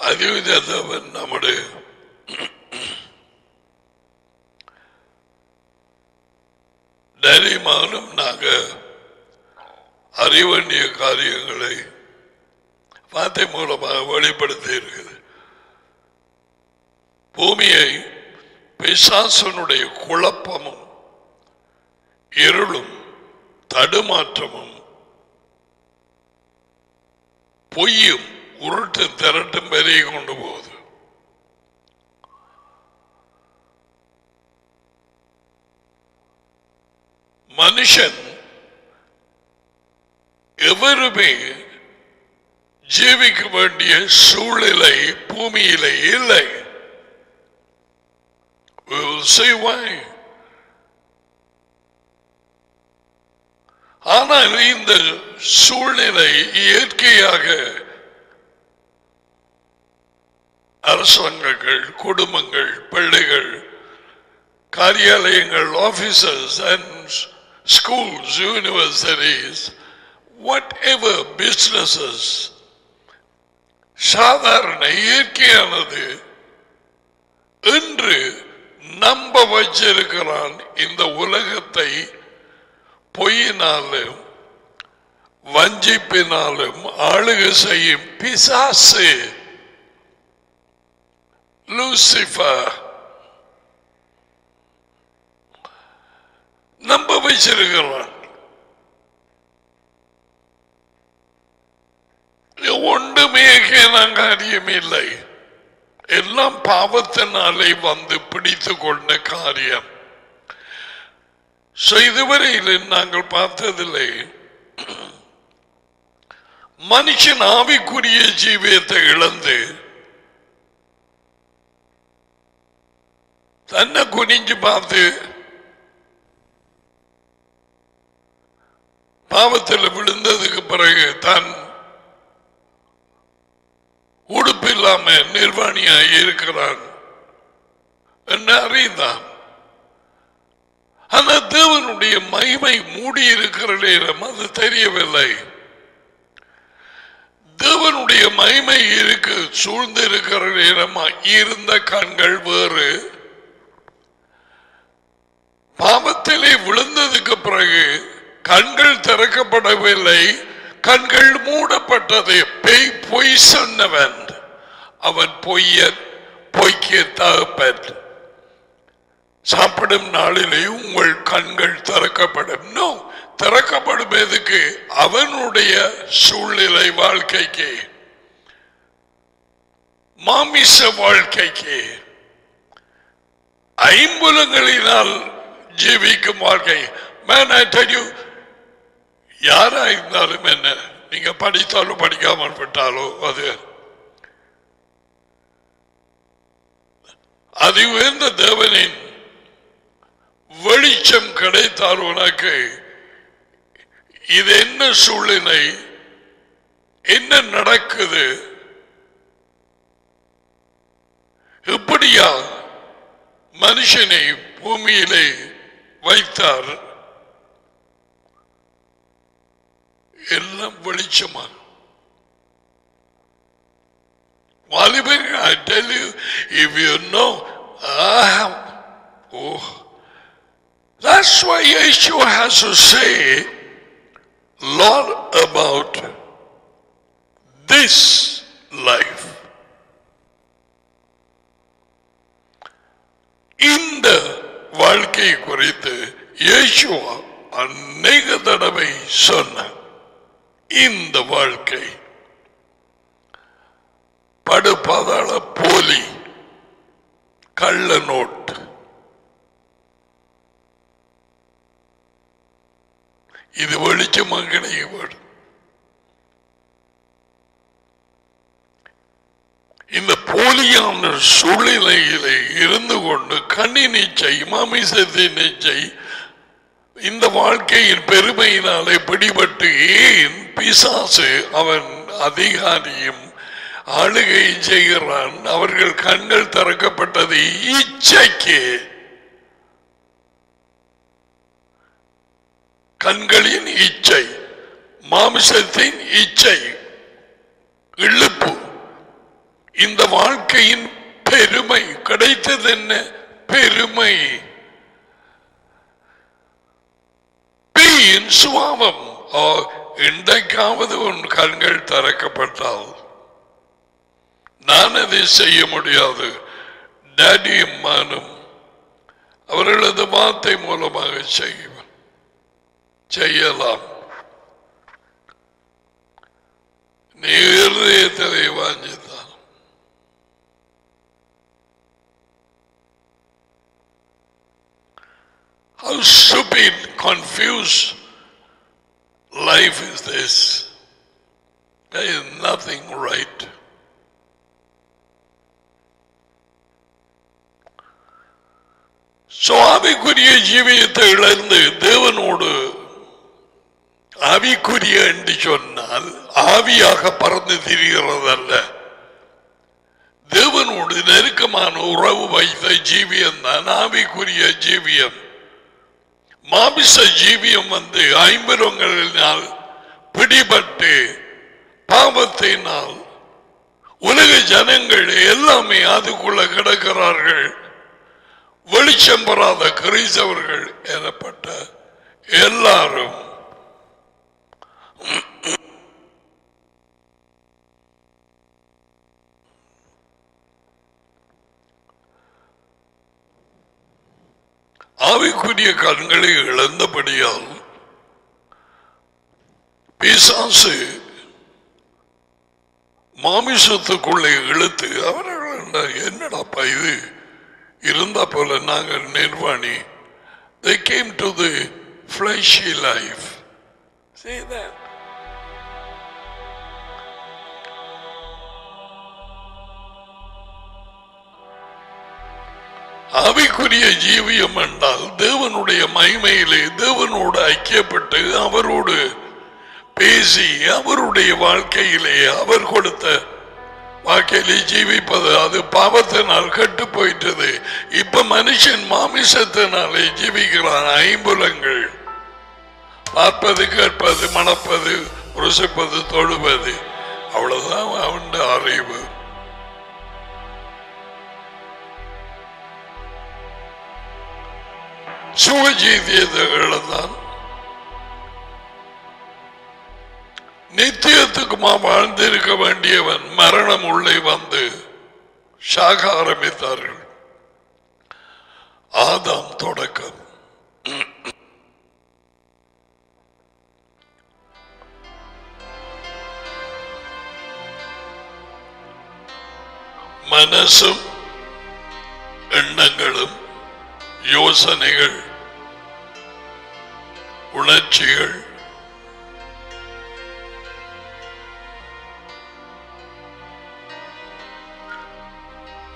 அதிவிதவன் நம்முடைய தைரியமானும் நாங்கள் அறிய வேண்டிய காரியங்களை வார்த்தை மூலமாக வெளிப்படுத்தி இருக்குது. பூமியை பிசாசனுடைய குழப்பமும் இருளும் தடுமாற்றமும் பொய்யும் உருட்டு திரட்டும் பெருகி கொண்டு போகுது. மனுஷன் எவருமே ஜீவிக்க வேண்டிய சூழ்நிலை பூமியிலே இல்லை. We will see why. ஆனால் இந்த சூழ்நிலை இயற்கையாக அரசாங்கங்கள், குடும்பங்கள், பிள்ளைகள், காரியாலயங்கள், officers and schools, universities, whatever businesses, சாதாரண இயற்கையானது என்று நம்ப வச்சிருக்கிறான். இந்த உலகத்தை பொய்யினாலும் வஞ்சிப்பினாலும் ஆளுகை செய்யும் பிசாசு லூசிஃபர் நம்ப வச்சிருக்கிறான். ஒன்றுமே காரியம் இல்லை, எல்லாம் பாவத்தினாலே வந்து பிடித்து கொண்ட காரியம். இதுவரையில் நாங்கள் பார்த்ததில்லை மனுஷன் ஆவிக்குரிய ஜீவியத்தை இழந்து தன்னை குனிஞ்சு பார்த்து பாவத்தில் விழுந்ததுக்கு பிறகு தான் உடுப்பில்லாம நிர்வாணியாய் இருக்கிறான் என்று அறிந்தான். ஆனால் தேவனுடைய மகிமை மூடி இருக்கிற நேரம் அது தெரியவில்லை. தேவனுடைய மகிமை இருக்கு சூழ்ந்து இருக்கிற நேரமா இருந்த கண்கள் வேறு, பாவத்திலே விழுந்ததுக்கு பிறகு கண்கள் திறக்கப்படவில்லை, கண்கள் மூடப்பட்டது. பொய் சொன்னவன் அவன் பொய்யன், பொய்க்கு தகப்பன். சாப்பிடும் நாளிலே உங்கள் கண்கள் திறக்கப்படும். நோ, திறக்கப்படும் எதுக்கு? அவனுடைய சூழ்நிலை வாழ்க்கைக்கு, மாமிச வாழ்க்கைக்கு, ஐம்புலங்களினால் ஜீவிக்கும் வாழ்க்கை. Man, I tell you, யாரா இருந்தாலும் என்ன, நீங்க படித்தாலும் படிக்காமல் விட்டாலோ அது உயர்ந்த தேவனின் வெளிச்சம் கிடைத்தால் உனக்கு இது என்ன சூழ்நிலை, என்ன நடக்குது, இப்படியா மனுஷனை பூமியிலே வைத்தார், எல்லாம் வெளிச்சமா. வாலிபர்கள், I tell you, if you know, that's why Yeshua has to say Lord about this life. இந்த வாழ்க்கை குறித்து இயேசுவா அநேக தடவை சொன்ன இந்த வாழ்க்கை படுபாதாள போலி, கள்ள நோட், இது வெளிச்சமாக கிடைக்கப்படும். இந்த போலியான சூழ்நிலையிலே இருந்து கொண்டு கண்ணினிச்சை, மாமிசத்தின் நிச்சை, இந்த வாழ்க்கையின் பெருமையினாலே பிடிபட்டு ஏன் பிசாசு அவன் அதிகாரியும் ஆளுகை செய்கிறான். அவர்கள் கண்கள் திறக்கப்பட்டது இச்சைக்கு, கண்களின் இச்சை, மாமிசத்தின் இச்சை, இழுப்பு, இந்த வாழ்க்கையின் பெருமை கிடைத்தது என்ன? பெருமை. பேயின் சுவாபம். இன்றைக்காவது உன் கண்கள் திறக்கப்பட்டால் நான் அதை செய்ய முடியாது. டாடியும் மானும் அவர்களது வார்த்தை மூலமாக செய்யலாம். நீ இருதயத்தை வாஞ்சித்தான். How stupid, confused life is this. There is nothing right. ஆவிக்குரிய ஜீவியத்தை இழந்து தேவனோடு ஆவிக்குரிய என்று சொன்னால் ஆவியாக பறந்து திரிகிறதல்ல, தேவனோடு நெருக்கமான உறவு வைத்த ஜீவியம் தான் ஆவிக்குரிய ஜீவியம். மாமிச ஜீவியம் ஐம்பரங்களினால் பிடிபட்டு பாவத்தினால் உலக ஜனங்கள் எல்லாமே அதுக்குள்ள கிடக்கிறார்கள். வெளிச்சம் பெறாத கிறிஸ்தவர்கள் எனப்பட்ட எல்லாரும் ஆவிக்குரிய கண்களை இழந்தபடியால் பிசாசு மாமிசத்துக்குள்ளே இழுத்து அவர்கள் என்னடாப்பா இது இருந்தா போல நாங்கள் நிர்வாணி. They came to the fleshy life. See that? ஆவிக்குரிய ஜீவியம் என்றால் தேவனுடைய மகிமையிலே தேவனோடு ஐக்கியப்பட்டு அவரோடு பேசி அவருடைய வாழ்க்கையிலே அவர் கொடுத்த வாழ்க்கையிலே ஜீவிப்பது. அது பாவத்தினால் கெட்டு போயிட்டது. இப்ப மனுஷன் மாமிசத்தினாலே ஜீவிக்கிறான். ஐம்புலங்கள் பார்ப்பது, கேட்பது, மணப்பது, ருசிப்பது, தொழுவது, அவ்வளவுதான் அவன் அறிவு. சுகஜீவியதான் நித்தியத்துக்குமா வாழ்ந்திருக்க வேண்டியவன் மரணம் உள்ளே வந்து சாக ஆரம்பித்தார்கள். ஆதாம் தொடக்கம். மனசும் எண்ணங்களும் யோசனைகள் உணர்ச்சிகள்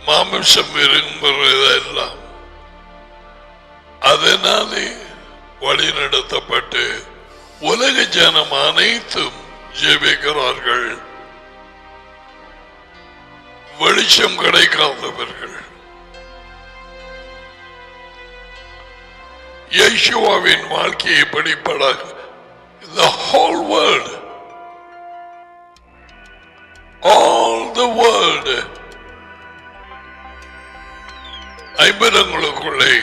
மாமிசம் விரும்புவதெல்லாம் அதனாலே வழிநடத்தப்பட்டு உலக ஜனம் அனைத்தும் ஜெபிக்கிறார்கள். வெளிச்சம் கிடைக்காதவர்கள் யேசுவாவின் வாழ்க்கையை படிப்படாக the whole world, all the world ஐம்பதங்களுக்குள்ளே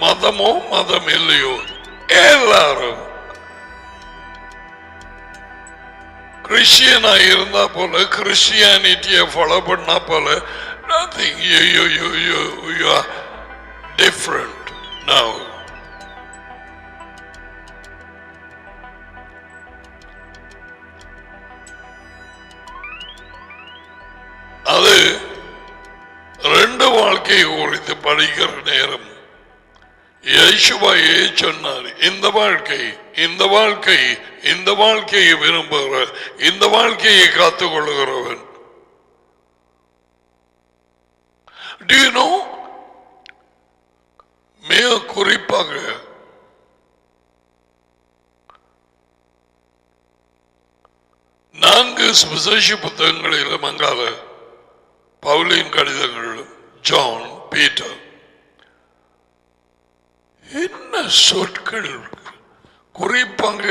மதமோ மதம் இல்லையோ எல்லாரும் கிறிஸ்டியனா இருந்தா போல கிறிஸ்டியானிட்டியை ஃபாலோ பண்ணா போல nothing. You are different now. அது ரெண்டு வாழ்க்கையை குறித்து படிக்கிற நேரம் இயேசுவையே சொன்னார். இந்த வாழ்க்கையை விரும்புகிற, இந்த வாழ்க்கையை காத்துக்கொள்ளுகிறவன். Do you know? மிக குறிப்பாக நான்கு சுவிசேஷ புத்தகங்களிலும் அங்கால பவுலின் கடிதங்களிலும் ஜான், பீட்டர், என்ன சொற்கள் குறிப்பாக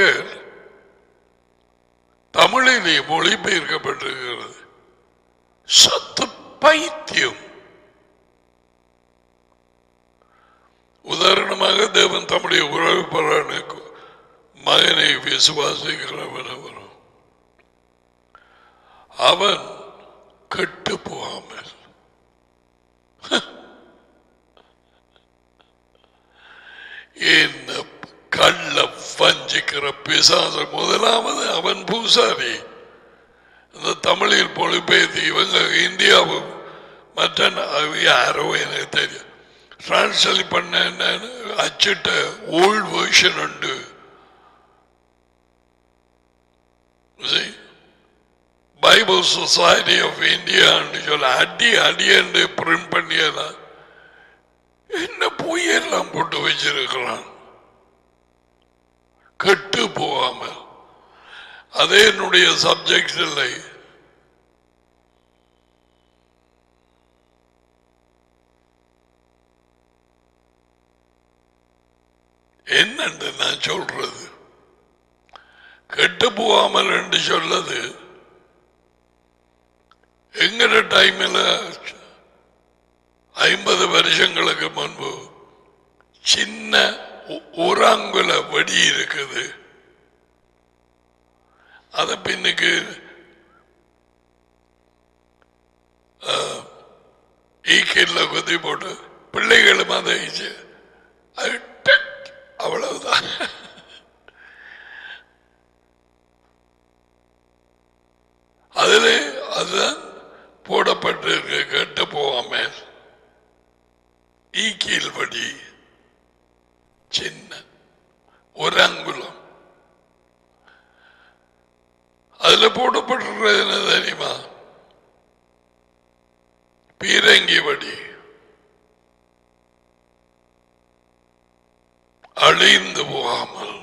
தமிழிலே மொழிபெயர்க்கப்பட்டிருக்கிறது. சத்து பைத்தியம். உதாரணமாக தேவன் தம்முடைய உறவு மகனை விசுவாசிக்கிறவன் அவன் கெட்டு போகாமல் என்ன கள்ள வஞ்சிக்கிற பிசாச. முதலாவது அவன் பூசாரி. இந்த தமிழில் மொழிபெயர்த்து இவங்க இந்தியாவும் மற்ற யாரோ எனக்கு தெரியும் டிரான்ஸ்லேட் பண்ண அச்சிட்ட ஓல்ட் வெர்ஷன் உண்டு. பைபிள் சொசைட்டி ஆஃப் இந்தியா சொல்ல அடி அடியண்டு பிரிண்ட் பண்ணியதான் என்ன பொய்யெல்லாம் போட்டு வச்சிருக்கிறான் கெட்டு போகாமல். அதே என்னுடைய சப்ஜெக்ட் இல்லை. என்னன்னு நான் சொல்றது கெட்டு போகாமல் என்று சொல்லது எங்கட டைம்ல 50 வருஷங்களுக்கு முன்பு சின்ன ஓராங்குல வடி இருக்குது. அத பின்னுக்கு ஈக்கில குத்தி போட்டு பிள்ளைகளும் அதை அவ்வளவுதான். அதுல அதுதான் போடப்பட்டிருக்கு கெட்டு போகாம. ஈக்கில் வடி சின்ன ஒரு அங்குலம் அதுல போடப்பட்டிருக்கிறது என்ன தெரியுமா? பீரங்கி வடி அழிந்து போகாமல்.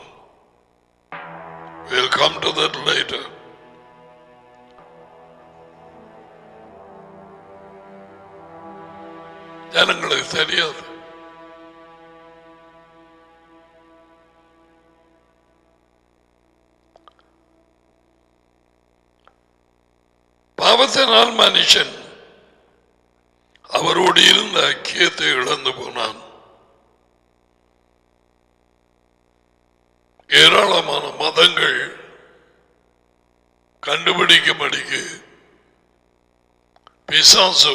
We'll come to that later. ஜனங்களுக்கு தெரியாது. பாவத்தினால் மனுஷன் அவரோடு இருந்த ஐக்கியத்தை இழந்து போனான். ஏராளமான மதங்கள் கண்டுபிடிக்கும்படிக்கு பிசாசு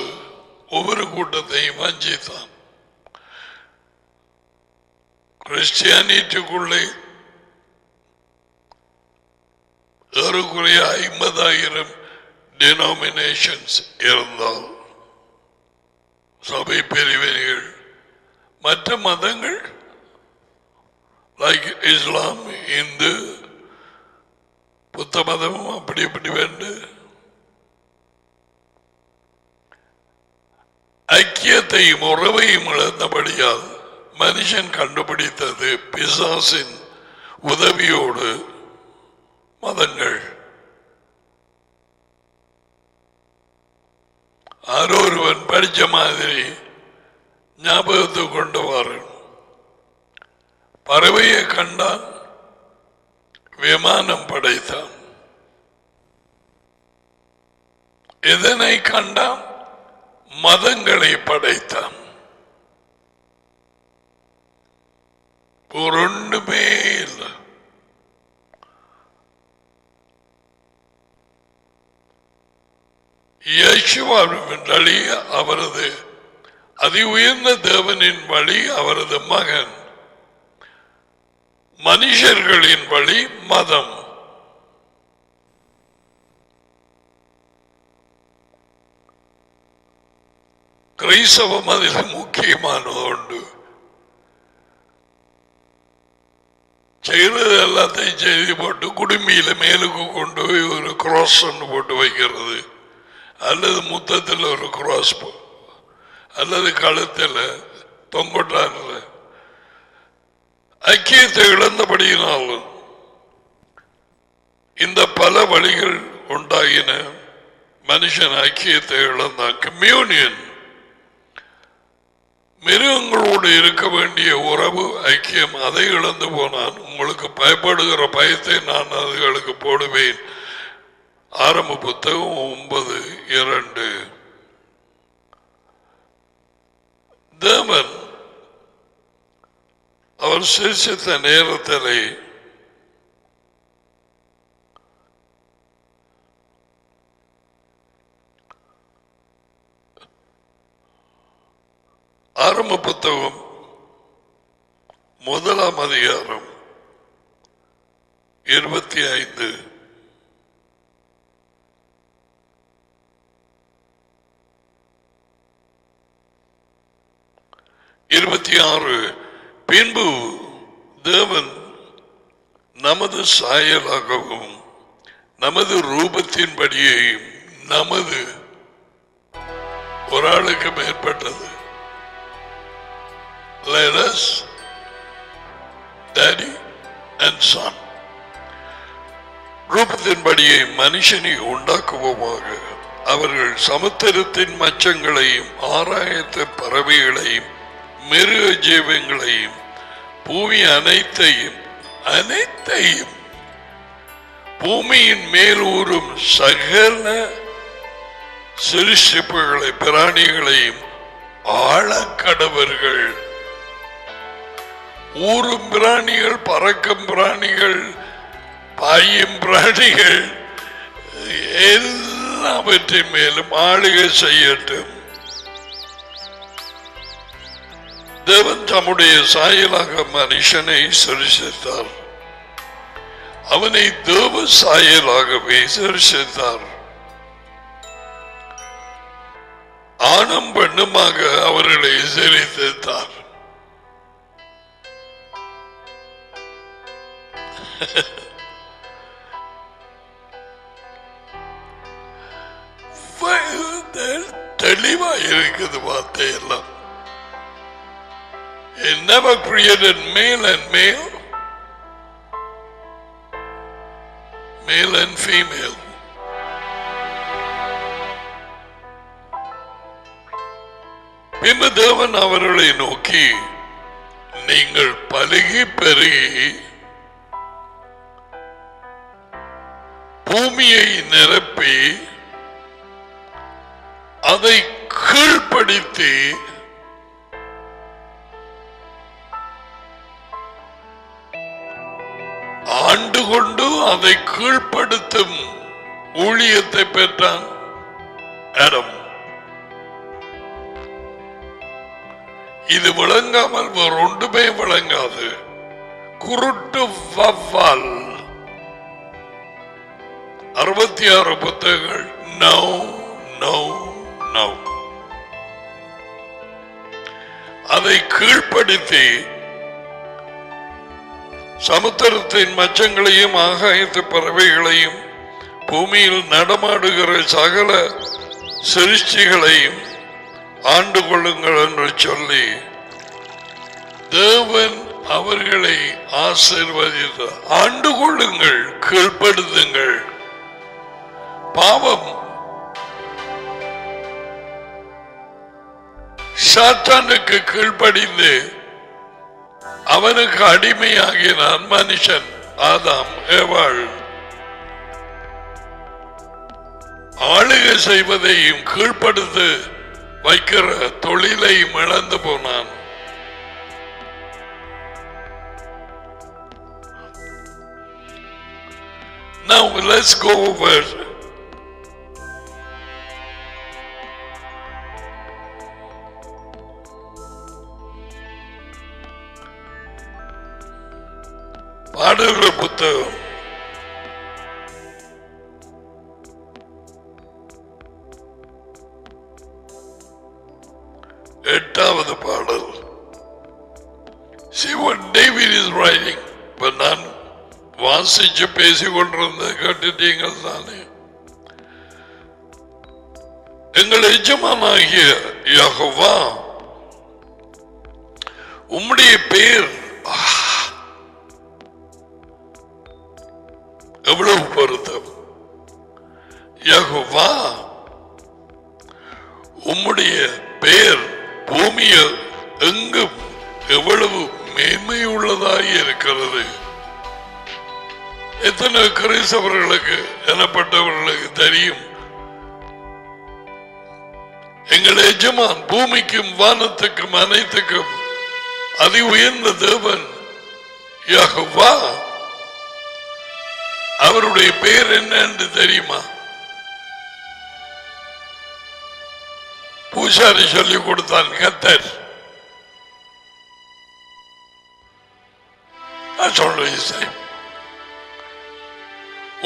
ஒவ்வொரு கூட்டத்தையும் வஞ்சித்தான். கிறிஸ்டியானிட்டிக்குள்ளே ஏறக்குறைய 50,000 டினாமினேஷன்ஸ் இருந்தால் சபை பிரிவினைகள். மற்ற மதங்கள் லைக் இஸ்லாம், இந்து, புத்த மதமும் அப்படி இப்படி வேண்டு ஐக்கியத்தையும் உறவையும் இழந்தபடியால் மனுஷன் கண்டுபிடித்தது பிசாசின் உதவியோடு மதங்கள். ஆரோருவன் படிச்ச மாதிரி ஞாபகத்தை கொண்டு வாரன். பறவையை கண்டான், விமானம் படைத்தான். எதனை கண்டான்? மதங்களை படைத்தான். ஒன்றுமே இல்லை. இயேசுவின் வழி அவரது அதி உயர்ந்த தேவனின் வழி அவரது மகன். மனுஷர்களின் வழி மதம். கிறிஸ்தவம் அதில் முக்கியமானது உண்டு. செய்யறது எல்லாத்தையும் செய்தி போட்டு குடும்பியில மேலுக்கு கொண்டு போய் ஒரு கிராஸ் போட்டு வைக்கிறது, அல்லது முத்தத்தில் ஒரு கிராஸ், அல்லது கழுத்தில் தொங்கொட்டான்ல. ஐக்கியத்தை இழந்தபடியினாலும் இந்த பல வழிகள் உண்டாகின. மனுஷன் ஐக்கியத்தை இழந்தான். கம்யூனியன், மிருகங்களோடு இருக்க வேண்டிய உறவு ஐக்கியம், அதை இழந்து போனான். உங்களுக்கு பயப்படுகிற பயத்தை நான் அதுகளுக்கு போடுவேன். ஆரம்ப புத்தகம் 9:2. தேவன் அவர் சிருஷ்டித்த நேரத்திலே ஆரம்ப புத்தகம் 1 அதிகாரம் 25. பின்பு தேவன் நமது சாயலாகவும் நமது ரூபத்தின்படியே நமது ஒரு ஆளுக்கு மேற்பட்டது. Let us, Daddy and Son, ரூபத்தின்படியே மனுஷனை உண்டாக்குவோமாக. அவர்கள் சமுத்திரத்தின் மச்சங்களையும் ஆகாயத்து பறவைகளையும் மிருக ஜீவங்களையும் பூமி அனைத்தையும் பூமியின் மேல் ஊறும் சகல சிருஷ்டிப்புகளை பிராணிகளையும் ஆழக்கடவர்கள். ஊரும் பிராணிகள், பறக்கும் பிராணிகள், பாயும் பிராணிகள் எல்லாவற்றின் மேலும் ஆளுகை செய்யட்டும். தேவன் தம்முடைய சாயலாக மனுஷனை சிருஷ்டித்தார். அவனை தேவ சாயலாகவே சிருஷ்டித்தார். ஆணும் பெண்ணுமாக அவர்களை சிருஷ்டித்தார். தெளிவா இருக்குது வார்த்தை எல்லாம். He never created male and male, male and female. பின்பு தேவன் அவர்களை நோக்கி, நீங்கள் பலுகி பெருகி பூமியை நிரப்பி அதை கீழ்ப்படுத்தி ஆண்டு கொண்டு அதை கீழ்ப்படுத்தும் ஊழியத்தை பெற்றான் ஆடம். இது விளங்காமல் வேறு ஒன்றுமே விளங்காது. குருட்டு வவ்வால் 66 புத்தகங்கள். No no no. அதை கீழ்ப்படுத்தி சமுத்திரத்தின் மச்சங்களையும் ஆகாயத்து பறவைகளையும் பூமியில் நடமாடுகிற சகல சிருஷ்டிகளையும் ஆண்டு கொள்ளுங்கள் என்று சொல்லி தேவன் அவர்களை ஆசீர்வதித்தார். ஆண்டு கொள்ளுங்கள், கீழ்ப்படுத்துங்கள். பாவம் சாத்தானுக்கு கீழ்ப்படிந்து அவனுக்கு அடிமையாகினான் மனுஷன், ஆதாம் ஏவாள். ஆளுகை செய்வதையும் கீழ்ப்படுத்து வைக்கிற தொழிலையும் இழந்து போனான். Now let's go over பாடல்கள் புத்தகம் 8வது பாடல். See what David is writing. இப்ப நான் வாசிச்சு பேசிக் கொண்டிருந்த கேட்டுட்டீங்கள் தானே. எங்கள் எஜமானாகிய யெகோவா உம்முடைய பேர் எவ்வளவு பொருத்தம். யெகோவா உம்முடைய பேர் பூமியில் எங்கும் எவ்வளவு மேன்மை உள்ளதாய் இருக்கிறது. எத்தனை கிறிஸ்தவர்களுக்கு எனப்பட்டவர்களுக்கு தெரியும் எங்கள் எஜமான் பூமிக்கும் வானத்துக்கும் அனைத்துக்கும் அதி உயர்ந்த தேவன் யெகோவா. அவருடைய பெயர் என்ன என்று தெரியுமா? பூசாரி சொல்லிக் கொடுத்தான், கர்த்தர்.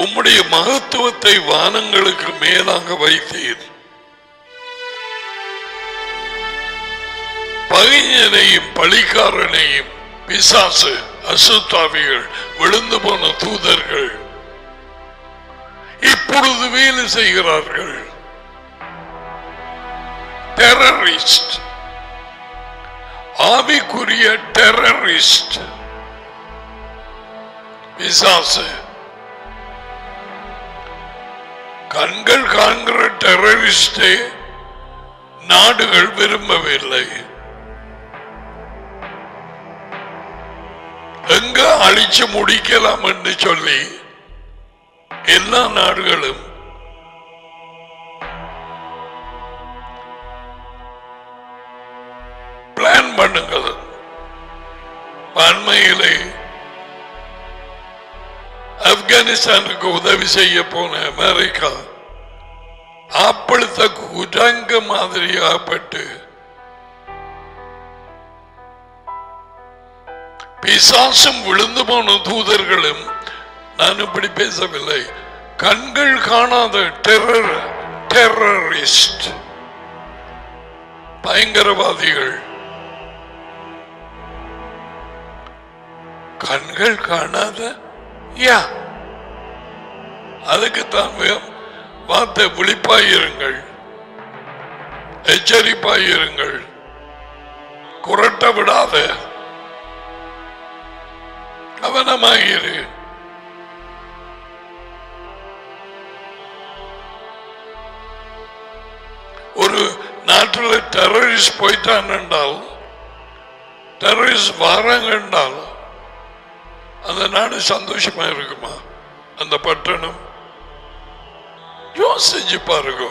உம்முடைய மகத்துவத்தை வானங்களுக்கு மேலாக வைத்தீர், பகைஞனையும் பழிக்காரனையும் பிசாசு அசுத்தாவிகள் விழுந்து போன தூதர்கள் இப்பொழுது வேலை செய்கிறார்கள். டெரரிஸ்ட், ஆவிக்குரிய டெரரிஸ்ட் பிசாசு. கண்கள் காண்கிற டெரரிஸ்டை நாடுகள் விரும்பவில்லை. எங்க அழிச்சு முடிக்கலாம் என்று சொல்லி எல்லா நாடுகளும் பிளான் பண்ணுங்கள். அண்மையிலே ஆப்கானிஸ்தானுக்கு உதவி செய்ய போன அமெரிக்கா அப்பழுத்த குரங்கு மாதிரியாகப்பட்டு பிசாசும் விழுந்து போன தூதர்களும், நான் இப்படி பேசவில்லை, கண்கள் காணாத டெரரிஸ்ட் பயங்கரவாதிகள், கண்கள் காணாத, அதுக்குத்தான் வார்த்தை விழிப்பாயிருங்கள், எச்சரிப்பாயிருங்கள், குரட்ட விடாத, கவனமாயிரு. ஒரு நாட்டில் டெரரிஸ்ட் போயிட்டான் என்றால், டெரரிஸ்ட் வாராங்க என்றால் அந்த நாடு சந்தோஷமா இருக்குமா? அந்த பட்டணம் யோசிச்சு பாருங்க.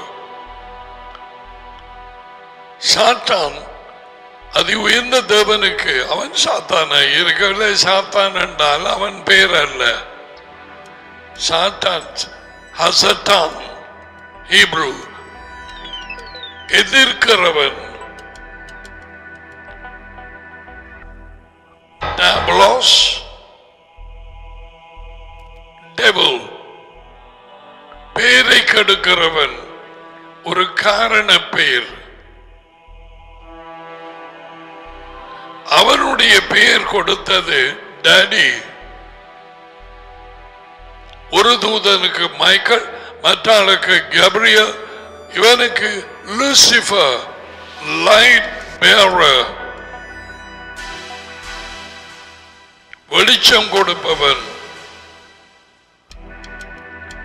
சாத்தான் அதி உயர்ந்த தேவனுக்கு அவன் சாத்தானா இருக்கவில்லை. சாத்தான் என்றால் அவன் பேர் அல்ல. சாத்தான் ஹசட்டான், ஹீப்ரு, எதிர்க்கிறவன். டாபலோஸ், டெவில், பேரை கெடுக்கிறவன், ஒரு காரண பெயர். அவனுடைய பெயர் கொடுத்தது டாடி. ஒரு தூதனுக்கு மைக்கேல், மற்ற ஆளுக்கு கேப்ரியல், இவனுக்கு லூசிபர், லைட் பேரர், வெளிச்சம் கொடுப்பவன்.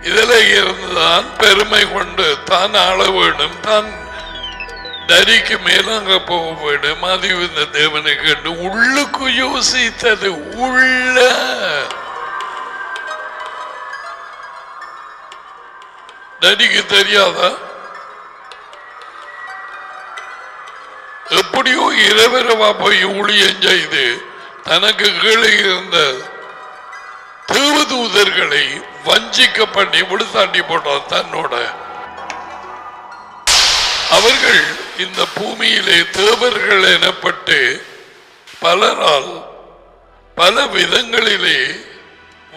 இதில் இருந்துதான் பெருமை கொண்டு தான் ஆள வேண்டும், தான் டரிக்கு மேலாங்க போக வேண்டும். அது இந்த தேவனை கண்டு உள்ளுக்கு யோசித்தது. உள்ள டரிக்கு தெரியாதா? எப்படியோ இரவரவா போய் ஊழியம் செய்து தனக்கு கீழே இருந்த தேவதூதர்களை வஞ்சிக்க பண்ணி விடுத்தாண்டி போட்டார் தன்னோட. அவர்கள் இந்த பூமியிலே தேவர்கள் எனப்பட்டு பலரால் பல விதங்களிலே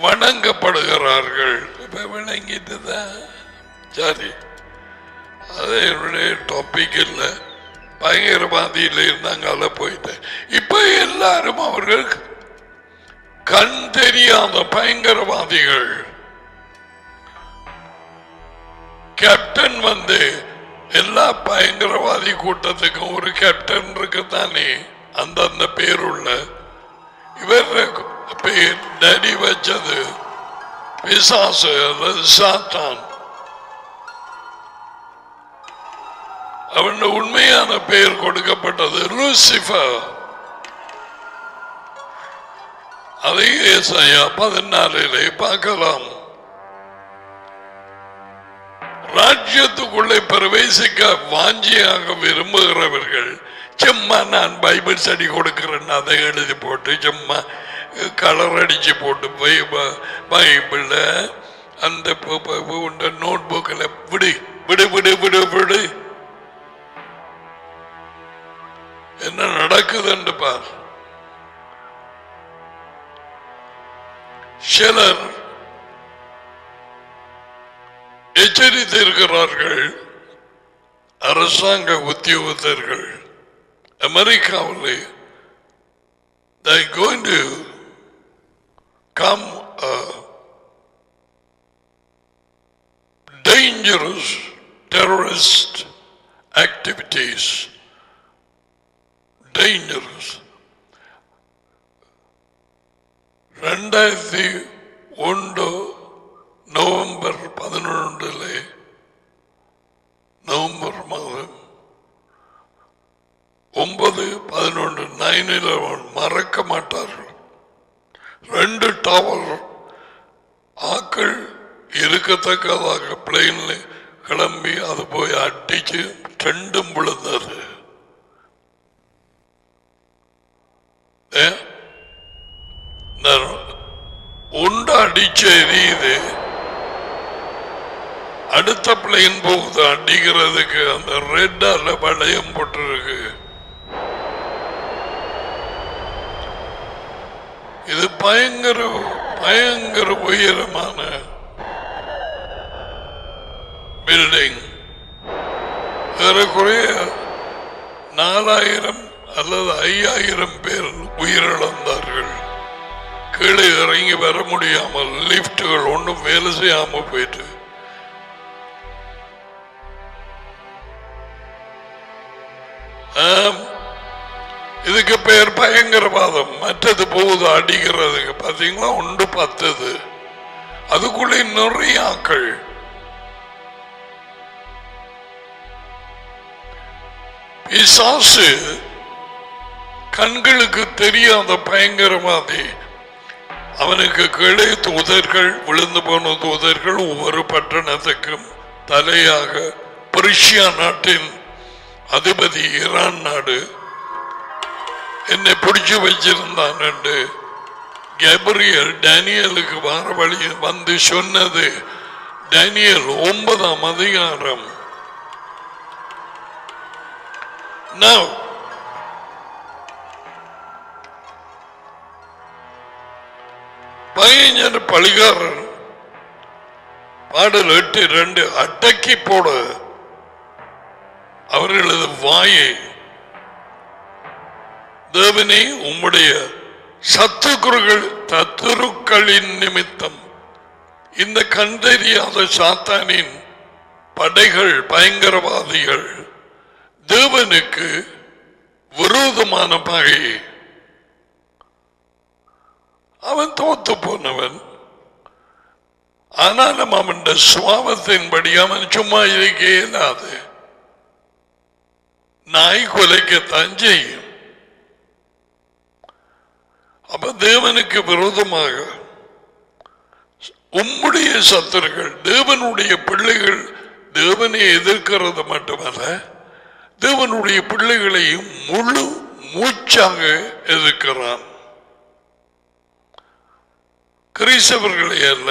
வணங்கப்படுகிறார்கள். இப்ப வணங்கிட்டுதான் சரி, அது என்னுடைய டாபிக் இல்லை. பயங்கரவாதியில் இருந்தாங்க போயிட்டேன். இப்ப எல்லாரும் அவர்கள் கண் தெரியாத பயங்கரவாதிகள். கேப்டன் வந்து எல்லா பயங்கரவாதி கூட்டத்துக்கும் ஒரு கேப்டன் இருக்குத்தானே, அந்த பேருள்ள. இவர் பேர் டடி வச்சது பிசாசு அல்லது சாத்தான். அவன் உண்மையான பெயர் கொடுக்கப்பட்டது லூசிபர். அதை ஏசாயா 14 பார்க்கலாம். ராஜ்யத்துக்குள்ளே பிரவேசிக்க வாஞ்சியாக விரும்புகிறவர்கள் சும்மா நான் பைபிள் ஸ்டடி கொடுக்கிறேன் அதை எழுதி போட்டு சும்மா கலர் அடிச்சு போட்டு பைபிள் அந்த நோட் புக்கில் விடு விடு விடு விடு விடு என்ன நடக்குதுன்னு பார். சிலர் எச்சரித்திருக்கிறார்கள். அரசாங்க உத்தியோகத்தர்கள் அமெரிக்காவில் they going to come dangerous terrorist activities. Dangerous. 2001 November 11 November மாதம் 9/11 9/11 மறக்க மாட்டார்கள். 2 டவர் ஆக்கள் இருக்கத்தக்கதாக பிளேன்ல கிளம்பி அது போய் அடிச்சு 2 விழுந்தது. உண்ட அடிச்ச எரியுது, அடுத்த பிளேன் போகுது அடிக்கிறதுக்கு. அந்த ரெட்டால வளையம் போட்டிருக்கு. இது பயங்கர பயங்கர உயரமான பில்டிங். ஏறக்குறைய 4000 அல்லது 5000 பேர் உயிரிழந்தார்கள். கீழே இறங்கி வர முடியாமல் லிப்டுகள் ஒன்றும் வேலை செய்யாம போயிட்டு இதுக்கு பேர் பயங்கரவாதம். மற்றது போகுது அடிக்கிறதுக்கு பாத்தீங்களா, 1/10. அதுக்குள்ளே நிறைய ஆக்கள். பிசாசு கண்களுக்கு தெரியாத பயங்கரவாதி. அவனுக்கு கீழே தூதர்கள், விழுந்து போன தூதர்கள் ஒவ்வொரு பட்டணத்துக்கும் தலையாக பெர்ஷியா நாட்டின் அதிபதி ஈரான் நாடு என்னை பிடிச்சு வச்சிருந்தான் என்று கேப்ரியல் டேனியலுக்கு வார வழி வந்து சொன்னது. டேனியல் 9ஆம் அதிகாரம். பையன் பழிகாரன் பாடல் 8:2 அடக்கி போட அவர்களது வாயை. தேவனே, உம்முடைய சத்துருக்களின் நிமித்தம் இந்த கண்டறியாத சாத்தானின் படைகள், பயங்கரவாதிகள் தேவனுக்கு விரோதமான பகை. அவன் தோத்து போனவன். ஆனாலும் அவன் சுவாபத்தின்படி அவன் சும்மா இருக்க இயலாது. நாய் கொலைக்கத்தான் செய்யும். அப்ப தேவனுக்கு விரோதமாக உம்முடைய சத்துருக்கள், தேவனுடைய பிள்ளைகள், தேவனை எதிர்க்கிறது மட்டுமல்ல, தேவனுடைய பிள்ளைகளையும் முழு மூச்சாக எதிர்க்கிறான். கிறிஸ்தவர்களை அல்ல,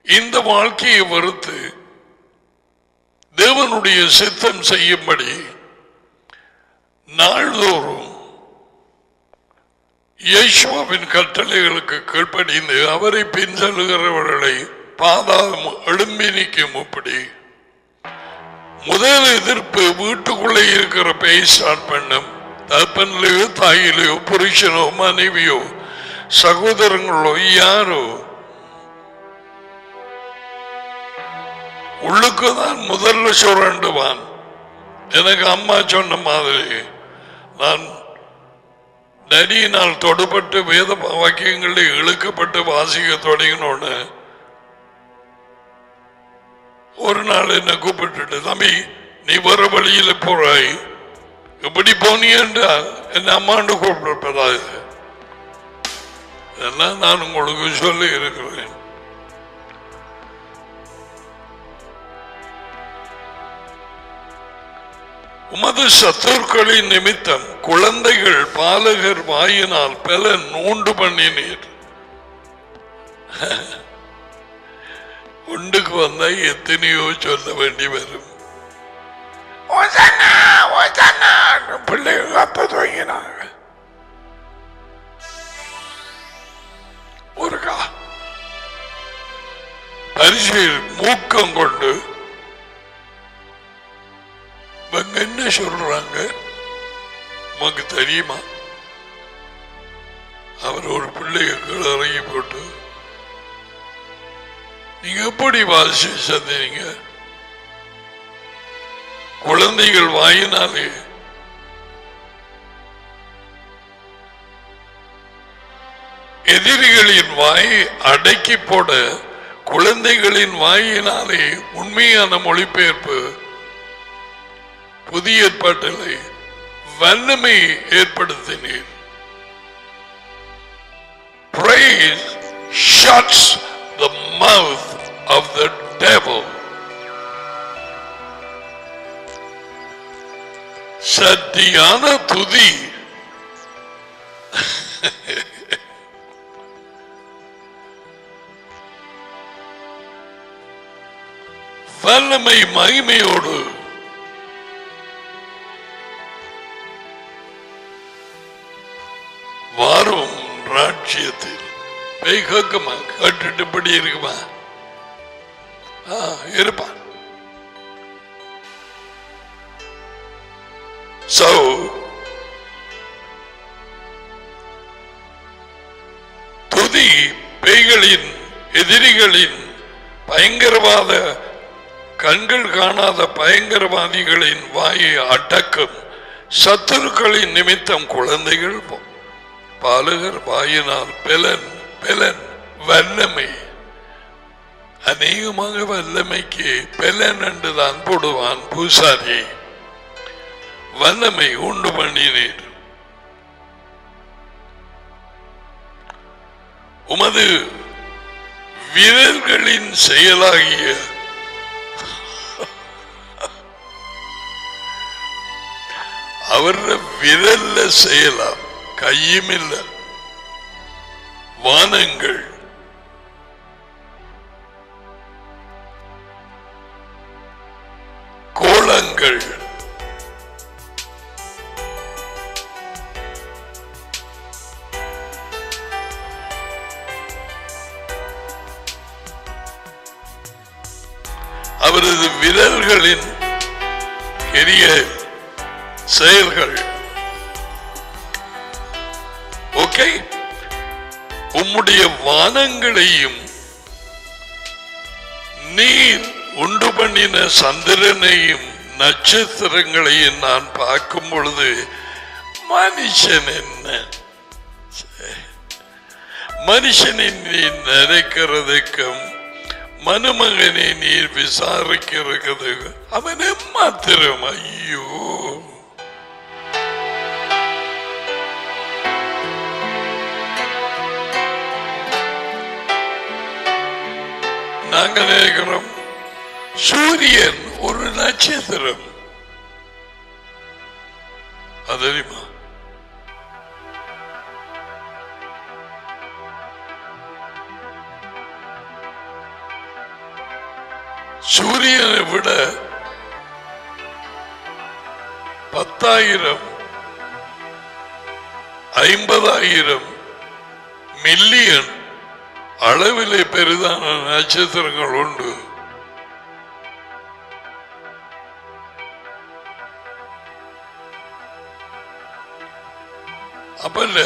இந்த வாழ்க்கையை வெறுத்து தேவனுடைய சித்தம் செய்யும்படி நாள்தோறும் இயேசுவின் கட்டளைகளுக்கு கீழ்ப்படிந்து அவரை பின்செல்கிறவர்களை பாதாளம் எழும்பி நிற்கும். அப்படி முதல் எதிர்ப்பு வீட்டுக்குள்ளே இருக்கிற பேய் ஸ்டார்ட் பண்ணும். தகப்பன்லையோ தாயிலையோ புருஷனோ மனைவியோ சகோதரங்களோ யாரோ உள்ளுக்குதான் முதல்ல சுரண்டுவான். எனக்கு அம்மா சொன்ன மாதிரி நான் நரியினால் தொடுபட்டு வேத வாக்கியங்களில் இழுக்கப்பட்டு வாசிக்க தொடங்கினோன்னு ஒரு நாள் என்ன கூப்பிட்டு, தம்பி நீ வர வழியில போறாய், எப்படி போனீ என்றால் என் அம்மாண்டு கூப்பிடப்படாது. இதெல்லாம் நான் உங்களுக்கு சொல்லி இருக்கிறேன். உமது சத்துருக்களின் நிமித்தம் குழந்தைகள் பாலகர் வாயினால் பலன் உண்டு பண்ணினீர். உண்டுக்கு வந்தா எத்தனையோ சொல்ல வேண்டி வரும். பிள்ளைகள் அப்ப துவங்கினாங்க. ஒரு பரிசையில் மூக்கம் கொண்டு என்ன சொல்றாங்க உனக்கு தெரியுமா? அவர் ஒரு பிள்ளைய இறங்கி போட்டு நீங்க எப்படி வாசி சந்தீங்க? குழந்தைகள் வாயினாலே எதிரிகளின் வாயை அடக்கி போட குழந்தைகளின் வாயினாலே உண்மையான மொழிபெயர்ப்பு புதிய ஏற்பாட்டிலே வல்லமை ஏற்படுத்தினீர். Praise shuts the mouth of the devil. சத்தியான துதி வல்லமை மகிமையோடு வாரும் ராட்சியத்தில் பேய் கேட்குமா? கேட்டுட்டுப்படி இருக்குமா? இருப்பான். So துதி பேய்களின் எதிரிகளின் பயங்கரவாத கண்கள் காணாத பயங்கரவாதிகளின் வாயை அடக்கும். சத்துருக்களின் நிமித்தம் குழந்தைகள் பாலகர் வாயினால் பெலன் பெலன் வல்லமை. அநேகமாக வல்லமைக்கு பெலன் என்றுதான் போடுவான் பூசாரி. வல்லமை உண்டு பண்ணினீர். உமது வீரர்களின் செயலாகிய அவர் விரல்ல செய்யலாம், கையும் இல்ல. வானங்கள் கோலங்கள் அவரது விரல்களின் பெரிய செயல்கள். ஓகே, உம்முடைய வானங்களையும் நீர் உண்டு பண்ணின சந்திரனையும் நட்சத்திரங்களையும் நான் பார்க்கும் பொழுது மனுஷன் என்ன மனுஷனை நீர் நினைக்கிறதுக்கும் மனுமகனை நீர் விசாரிக்கிறது அவனை மாத்திரம். ஐயோ, நாங்க நினைக்கிறோம் சூரியன் ஒரு நட்சத்திரம். தெரியுமா? சூரியனை விட 10,000 50,000 மில்லியன் அளவிலே பெரிதான நட்சத்திரங்கள் உண்டு. அப்பல்ல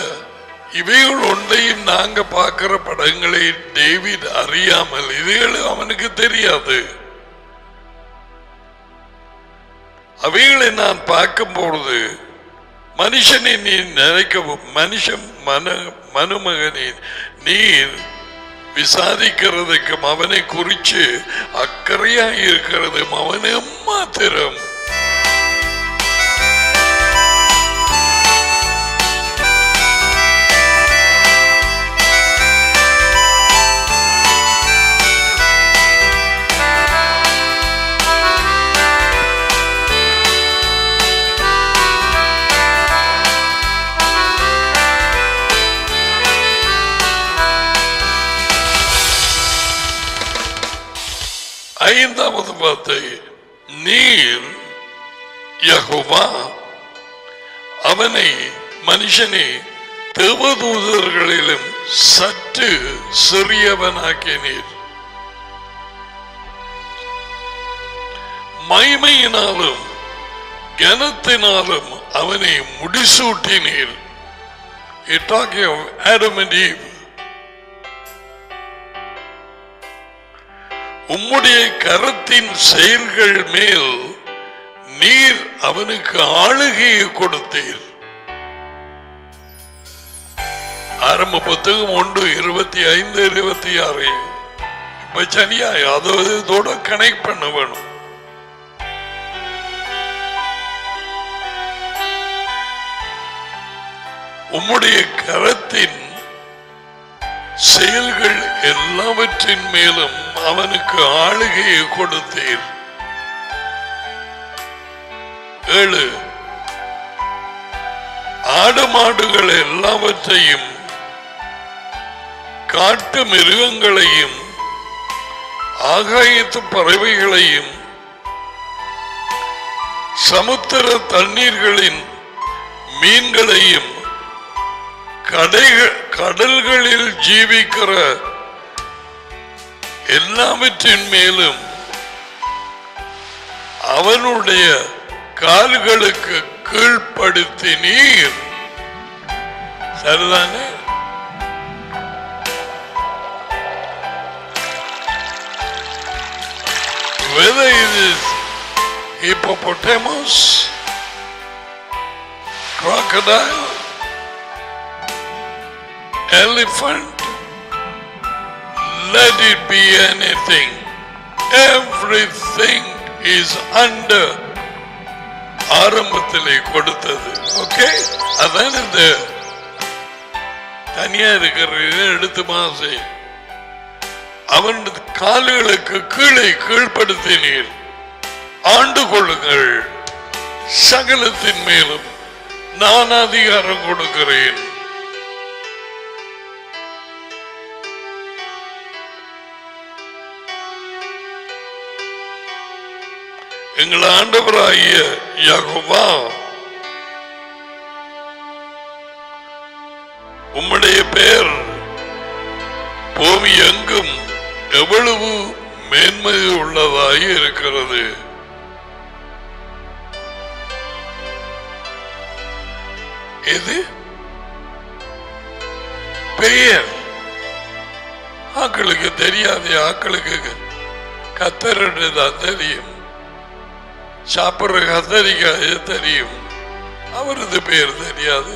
இவைகள் ஒன்றையும் நாங்க பார்க்கிற படங்களை டேவிட் அறியாமல் இதுகள் அவனுக்கு தெரியாது. அவைகளை நான் பார்க்கும் பொழுது மனுஷனை நீ நினைக்கவும் மனுஷன் மனுமகனை நீர் விசாரிக்கிறதுக்கும் அவனை குறிச்சு அக்கறையாக இருக்கிறதும் அவனே மாத்திரம். வார்த்தை, நீர் யெகோவா அவனை மனுஷனை தேவதூதர்களிலும் சற்று சிறியவனாக்கினீர். மகிமையினாலும் கனத்தினாலும் அவனை முடிசூட்டினீர். Talking of Adam and Eve. உம்முடைய கரத்தின் செயல்கள் மேல் நீர் அவனுக்கு ஆளுகையை கொடுத்தீர். ஆரம்ப புத்தகம் 1:25-26. இப்ப சரியா அதாவது இதோட கனெக்ட் பண்ண வேணும். உம்முடைய கரத்தின் செயல்கள் எல்லாவற்றின் மேலும் அவனுக்கு ஆளுகையை கொடுத்தீர். 7 ஆடு மாடுகள் எல்லாவற்றையும் காட்டு மிருகங்களையும் ஆகாயத்து பறவைகளையும் சமுத்திர தண்ணீர்களின் மீன்களையும் கடல்களில் ஜீவிக்கிற எல்லாவற்றின் மேலும் அவனுடைய கால்களுக்கு கீழ்ப்படுத்தினீர். சரிதானே? Whether it is hippopotamus, crocodile, elephant, let it be anything. Everything is under ஆரம்பத்திலே கொடுத்தது. ஓகே, அதான் இந்த தனியா இருக்கிற எடுத்து மாசை அவன் கால்களுக்கு கீழே கீழ்ப்படுத்தினீர். ஆண்டு கொள்ளுங்கள், சகலத்தின் மேலும் நான் அதிகாரம் கொடுக்கிறேன். எங்கள் ஆண்டவராகிய யெகோவா உம்முடைய பெயர் பூமி எங்கும் எவ்வளவு மேன்மை உள்ளதாய் இருக்கிறது. எது பெயர்? ஆக்களுக்கு தெரியாது. ஆக்களுக்கு கத்தருடையதான் தெரியும். சாப்பிடுற கத்தரிக்காய் தெரியும், அவரது பெயர் தெரியாது.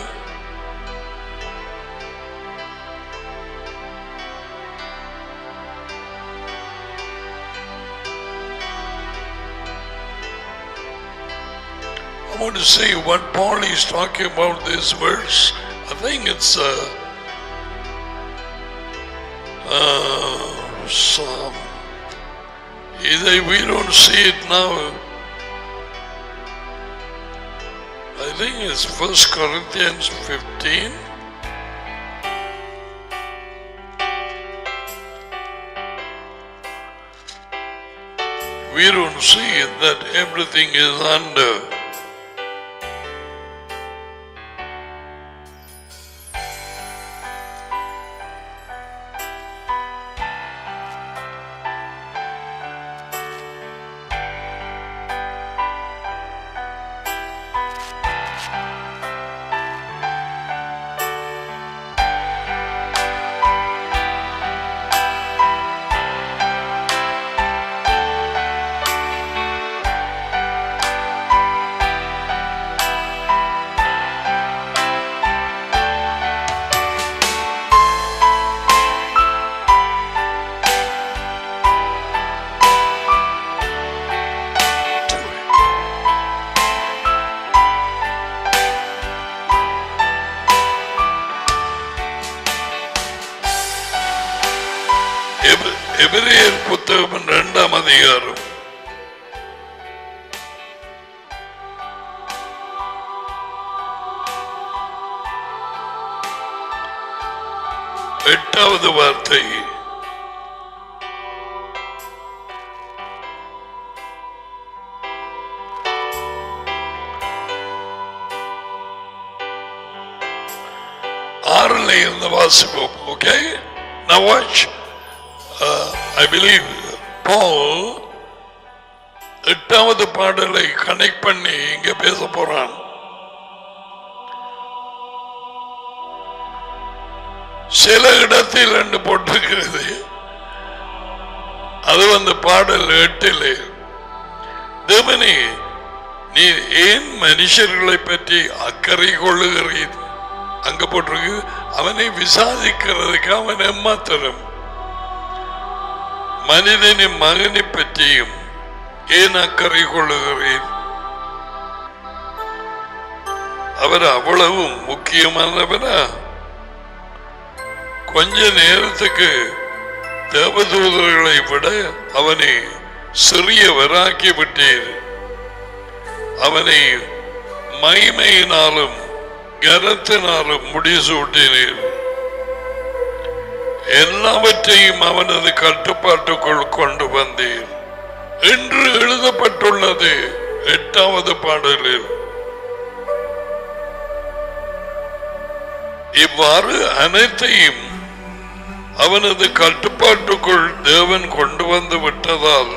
I want to say what Paul is talking about this verse. I think it's Psalm. Either we don't see it now. I think it's 1 Corinthians 15. We don't see that everything is under. எபிரேயர் புத்தகம் 2ஆம் அதிகாரம் 8வது வார்த்தை. இருந்து வாசிப்போம். Okay, now watch. I believe Paul 8வது பாடலை கனெக்ட் பண்ணி இங்க பேச போறான். சில இடத்தில் என்று போட்டிருக்கிறது. அது பாடல் 8 தேவனே நீ ஏன் மனுஷர்களை பற்றி அக்கறை கொள்ளுகிறீர்? அங்க போட்டிருக்கு அவனை விசாரிக்கிறதுக்கு அவன் எம்மாத்திரம். மனிதனின் மகனை பற்றியும் ஏன் அக்கறை கொள்ளுகிறீர்? அவர் அவ்வளவு முக்கியமானவரா? கொஞ்ச நேரத்துக்கு தேவதூதர்களை விட அவனை சிறியவராக்கி விட்டீர். அவனை மகிமையினாலும் கனத்தினாலும் முடிசூட்டினீர். எல்லாவற்றையும் அவனது கட்டுப்பாட்டுக்குள் கொண்டு வந்தீர் என்று எழுதப்பட்டுள்ளது 8வது பாடலில். இவ்வாறு அனைத்தையும் அவனது கட்டுப்பாட்டுக்குள் தேவன் கொண்டு வந்து விட்டதால்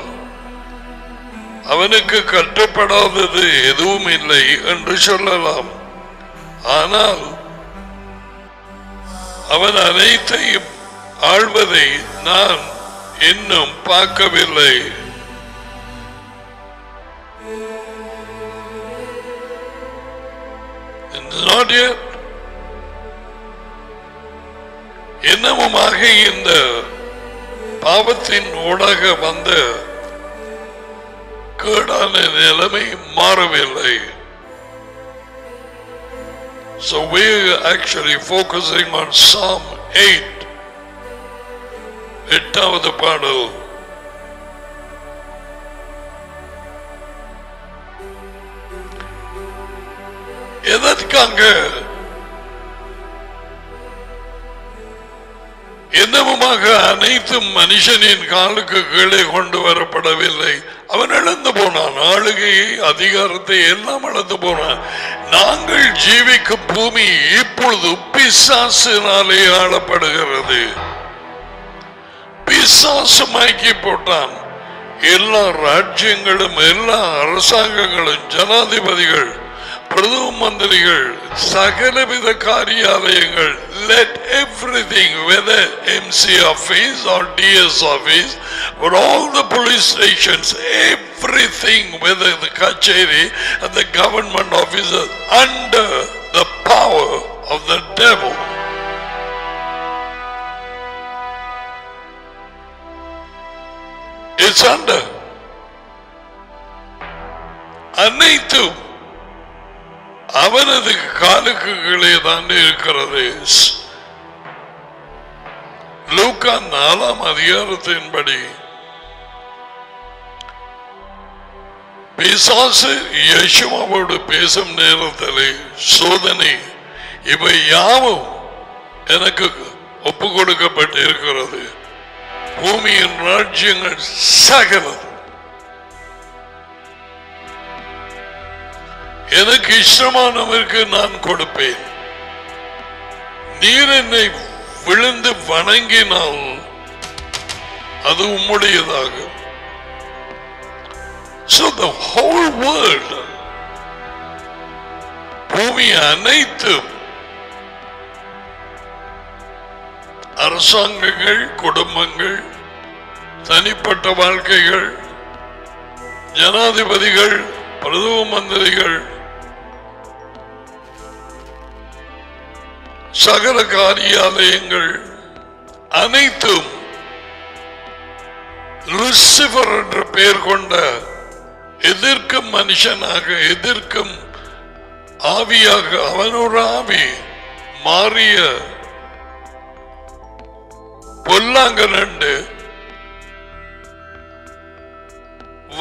அவனுக்கு கட்டுப்படாதது எதுவும் இல்லை என்று சொல்லலாம். ஆனால் அவன் அனைத்தையும் ஆள்வதை நான் இன்னும் பார்க்கவில்லை. என்னவுமாக இந்த பாவத்தின் ஊடாக வந்த கேடான நிலைமை மாறவில்லை. So we're actually focusing on Psalm 8, 8வது பாடல். எதற்காக என்னவுமாக அனைத்தும் மனுஷனின் காலுக்கு கீழே கொண்டு வரப்படவில்லை. அவன் இழந்து போனான், ஆளுகையை அதிகாரத்தை எல்லாம் இழந்து போனான். நாங்கள் ஜீவிக்கும் பூமி இப்பொழுது பிசாசினாலே ஆளப்படுகிறது. பிசாசு மயக்கி போட்டான். எல்லா ராஜ்யங்களும் எல்லா அரசாங்கங்களும் ஜனாதிபதிகள் பிரதம மந்திரிகள் சகலவித காரியாலயங்கள், let everything, whether MC office or DS office or all the police stations, everything, whether the kacheri and the government officers, under the power of the devil. It's under அனைத்தும் அவனது காலுக்கு கீழே தான் இருக்கிறது. லூக்கா 4ஆம் அதிகாரத்தின்படி பிசாசு இயேசுவோடு பேசும் நேரத்திலே சோதனை இவை யாவும் எனக்கு ஒப்பு கொடுக்கப்பட்டு இருக்கிறது. பூமியின் ராஜ்யங்கள் சகலம் எனக்கு இஷ்டமானவருக்கு நான் கொடுப்பேன். நீர் என்னை விழுந்து வணங்கினால் அது உம்முடையதாகும். So the whole world, பூமி அனைத்தும், அரசாங்கங்கள், குடும்பங்கள், தனிப்பட்ட வாழ்க்கைகள், ஜனாதிபதிகள், பிரதம மந்திரிகள், சகல காரியாலயங்கள் அனைத்தும் லூசிபர் என்ற பெயர் கொண்ட எதிர்க்கும் மனுஷனாக, எதிர்க்கும் ஆவியாக, அவனோட ஆவி மாறிய பொல்லாங்கனண்டு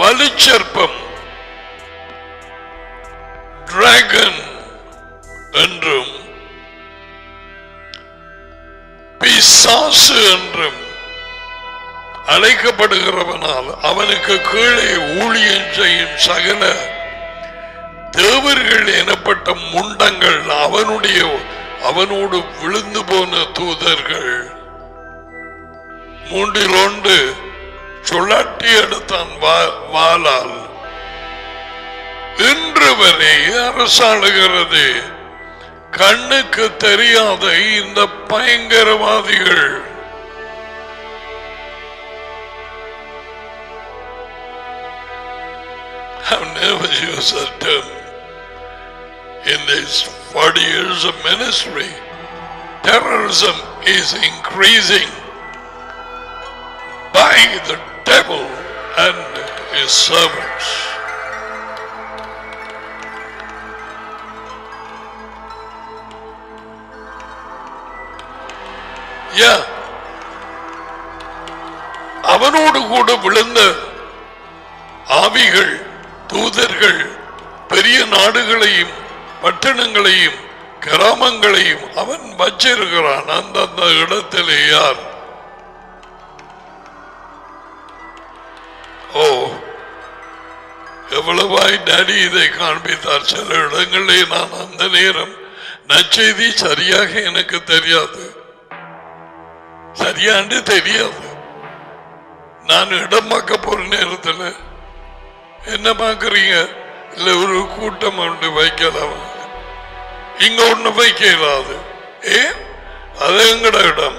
வலுச்சற்பம் டிராகன் என்றும் பிசாசு என்றும் அழைக்கப்படுகிறவனால் அவனுக்கு கீழே ஊழியம் செய்யும் சகல தேவர்கள் எனப்பட்ட முண்டங்கள் அவனோடு விழுந்து போன தூதர்கள் 3 சுழட்டி எடுத்தான் வாளால். இன்று வரை அரசாளுகிறது கண்ணுக்கு தெரியாத இந்த பயங்கரவாதிகள். I've never used that term in these 40 years of ministry. Terrorism is increasing by the devil and his servants. Yeah. அவனோடு கூட விழுந்த ஆவிகள், தூதர்கள் பெரிய நாடுகளையும் பட்டணங்களையும் கிராமங்களையும் அவன் வச்சிருக்கிறான். அந்தந்த இடத்திலே யார்? ஓ, எவ்வளவாய் டாடி இதை காண்பித்தார். சில இடங்களே நான் அந்த நேரம் நற்செய்தி சரியாக எனக்கு தெரியாது, சரியாண்டு தெரியாது. நான் இடம் பார்க்க போற நேரத்தில் என்ன பார்க்கறீங்க? இல்ல ஒரு கூட்டம் ஒன்று வைக்கலாம், இங்க ஒண்ணு வைக்கலாது. ஏன்? அது எங்கட இடம்.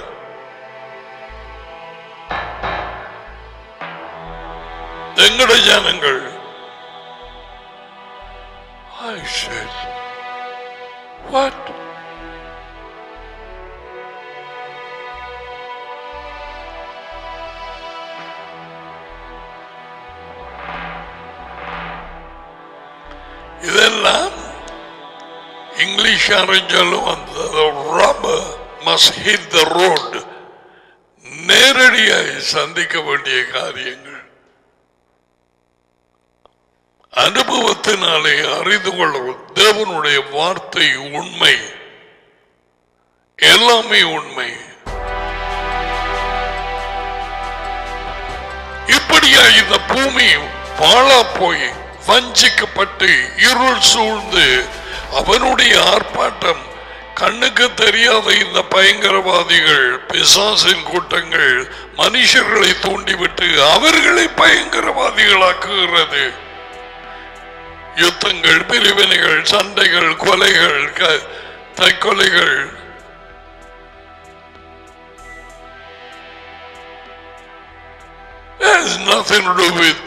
எங்கட ஜனங்கள். I said, what? இதெல்லாம் இங்கிலீஷ் அறிஞர்களும் அந்த robber must hit the road, நேரடியாக சந்திக்க வேண்டிய காரியங்கள். அனுபவத்தினாலே அறிந்து கொள்ள தேவனுடைய வார்த்தை உண்மை, எல்லாமே உண்மை. இப்படியா இந்த பூமி பாழா போய் வஞ்சிக்கப்பட்டு இருள் சூழ்ந்து அவனுடைய ஆர்ப்பாட்டம். கண்ணுக்கு தெரியாத இந்த பயங்கரவாதிகள், பிசாசின் கூட்டங்கள் மனுஷர்களை தூண்டிவிட்டு அவர்களை பயங்கரவாதிகளாக்குகிறது. யுத்தங்கள், பிரிவினைகள், சண்டைகள், கொலைகள், தற்கொலைகள். It has nothing to do with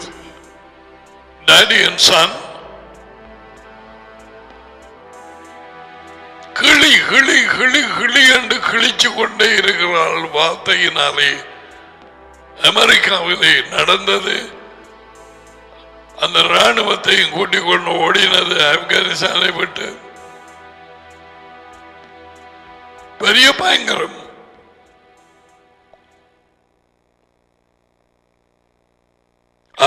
daddy and son. கிளி கிளி கிளி கிளி என்று கிழிச்சு கொண்டே இருக்கிறாள் வார்த்தையினாலே. அமெரிக்காவிலே நடந்தது, அந்த ராணுவத்தையும் கூட்டிக் கொண்டு ஓடினது ஆப்கானிஸ்தானை விட்டு. பெரிய பயங்கரம்.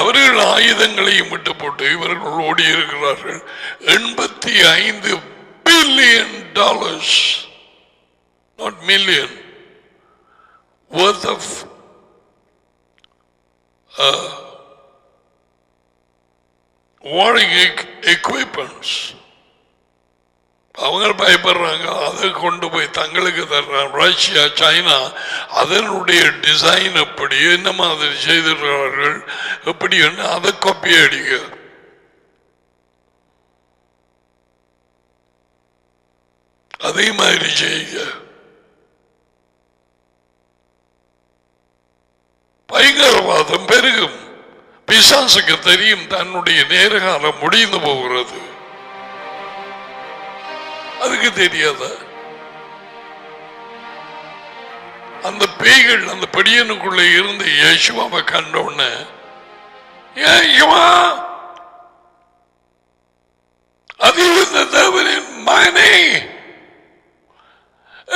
அவர்கள் ஆயுதங்களையும் விட்டு போட்டு இவர்கள் ஓடி இருக்கிறார்கள். $85 billion, not million, worth of warring equipments. அவங்க பயப்படுறாங்க, அதை கொண்டு போய் தங்களுக்கு தர்றாங்க. ரஷ்யா, சைனா அதனுடைய டிசைன் எப்படி என்ன மாதிரி செய்திருக்கிறார்கள், எப்படி அதை காப்பி அடிக்க. அதே மாதிரி செய்ய. பயங்கரவாதம் பெருகும். பிசாசுக்கு தெரியும் தன்னுடைய நேரகாலம் முடிந்து போகிறது. அதுக்கு தெரியாத அந்த பேய்கள் அந்த படியனுக்குள்ள இருந்து யேசுவாவை கண்டோன்னு, அதில் தேவனின் மகனே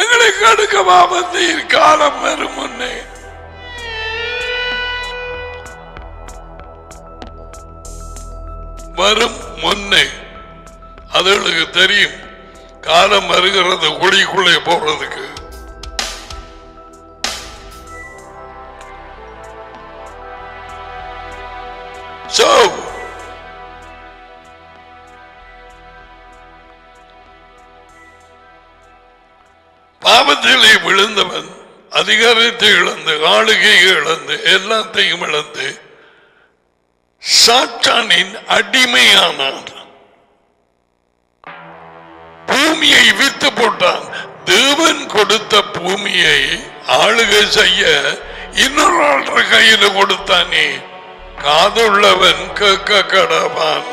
எங்களை கடுக்க பாபத்தீர், காலம் வரும் முன்னே. வரும் முன்னே அதுகளுக்கு தெரியும் காலம் வருகிறது குழிக்குள்ளே போறதுக்கு. So பாவத்திலே விழுந்தவன் அதிகாரத்தை இழந்து ஆளுகையை இழந்து எல்லாத்தையும் இழந்து சாத்தானின் அடிமையானான். பூமியை வித்து போட்டான். தேவன் கொடுத்த பூமியை ஆளுகை செய்ய இன்னொரு ஆள்ற கையில கொடுத்தானே. காதுள்ளவன் கேட்க கடவான்.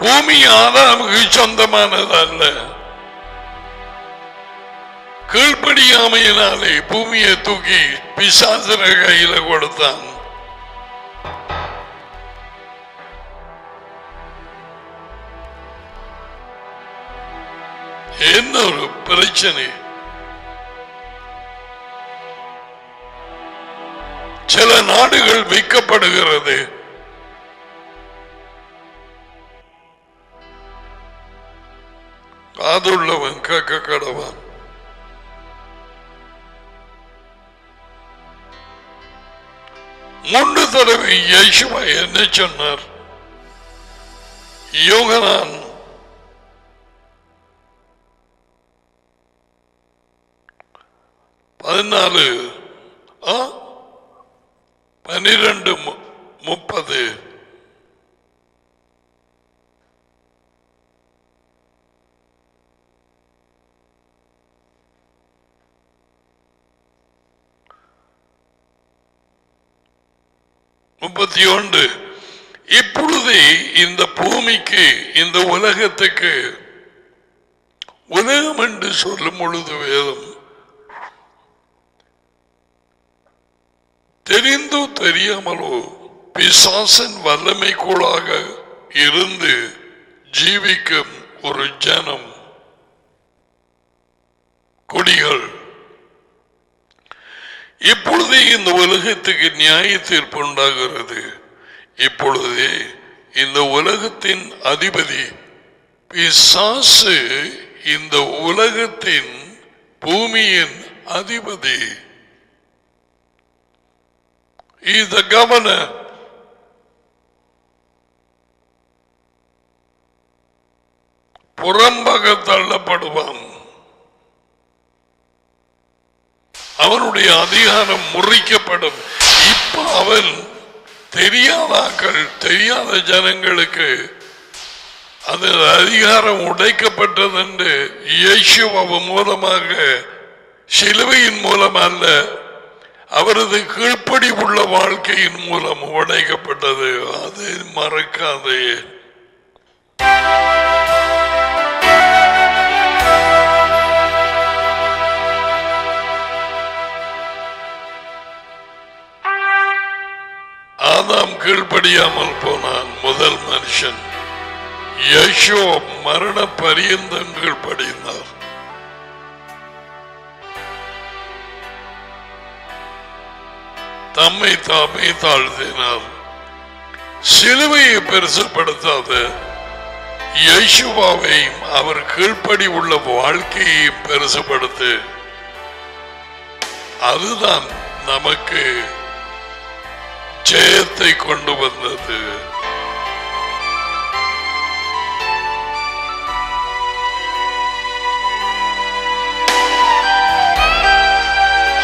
பூமி ஆதாமுக்கு சொந்தமானதல்ல. கீழ்ப்படியாமையினாலே பூமியை தூக்கி பிசாசுர கையில கொடுத்தான். என்ன ஒரு பிரச்சனை! சில நாடுகள் விற்கப்படுகிறது. காதுள்ளவன் கேட்க கடவான். மூன்று தடவை இயேசுவா என்ன சொன்னார்? யோகனான் 14:12 31. இப்பொழுதே இந்த பூமிக்கு இந்த உலகத்துக்கு, உலகம் என்று சொல்லும் பொழுது வேதம் தெரிந்தோ தெரியாமலோ பிசாசின் வல்லமைக்குள்ளாக இருந்து ஜீவிக்கும் ஒரு ஜனம், குடிகள். இப்பொழுதே இந்த உலகத்துக்கு நியாய தீர்ப்பு உண்டாகிறது. இப்பொழுதே இந்த உலகத்தின் அதிபதி பிசாசு, இந்த உலகத்தின் பூமியின் அதிபதி, is the governor. புறம்பாக தள்ளப்படுவான். அவனுடைய அதிகாரம் முறிக்கப்படும். இப்ப அவன் தெரியாதாக்கள், தெரியாத ஜனங்களுக்கு அந்த அதிகாரம் உடைக்கப்பட்டது என்று இயேசுவின் மூலமாக, சிலுவையின் மூலம் அல்ல, அவரது கீழ்ப்படி உள்ள வாழ்க்கையின் மூலம் உடைக்கப்பட்டது. அது மறக்காதே. ஆதாம் கீழ்ப்படியாமல் போனான், முதல் மனுஷன். இயேசு மரண பரியந்தம் கீழ்ப்படிந்தார். தம்மை தாமே தாழ்த்தினார். சிலுவையை பெருசுப்படுத்தாத இயேசுவாவையும் அவர் கீழ்ப்படி உள்ள வாழ்க்கையையும் பெருசுப்படுத்து. அதுதான் நமக்கு ஜெயத்தை கொண்டு வந்தது.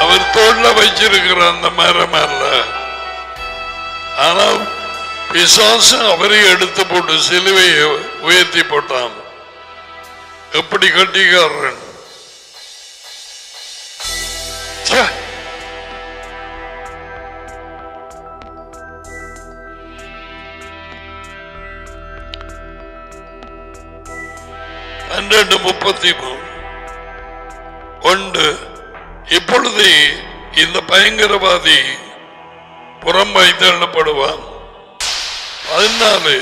அவர் தோல்ல வச்சிருக்கிற அந்த மரம் அல்ல. ஆனால் பிசாசு அவரை எடுத்து போட்டு சிலுவையை உயர்த்தி போட்டான். எப்படி கட்டிக்காரன்! ஒன்று. இப்பொழுது இந்த பயங்கரவாதி புறம்பாய் தள்ளப்படுவான். 14.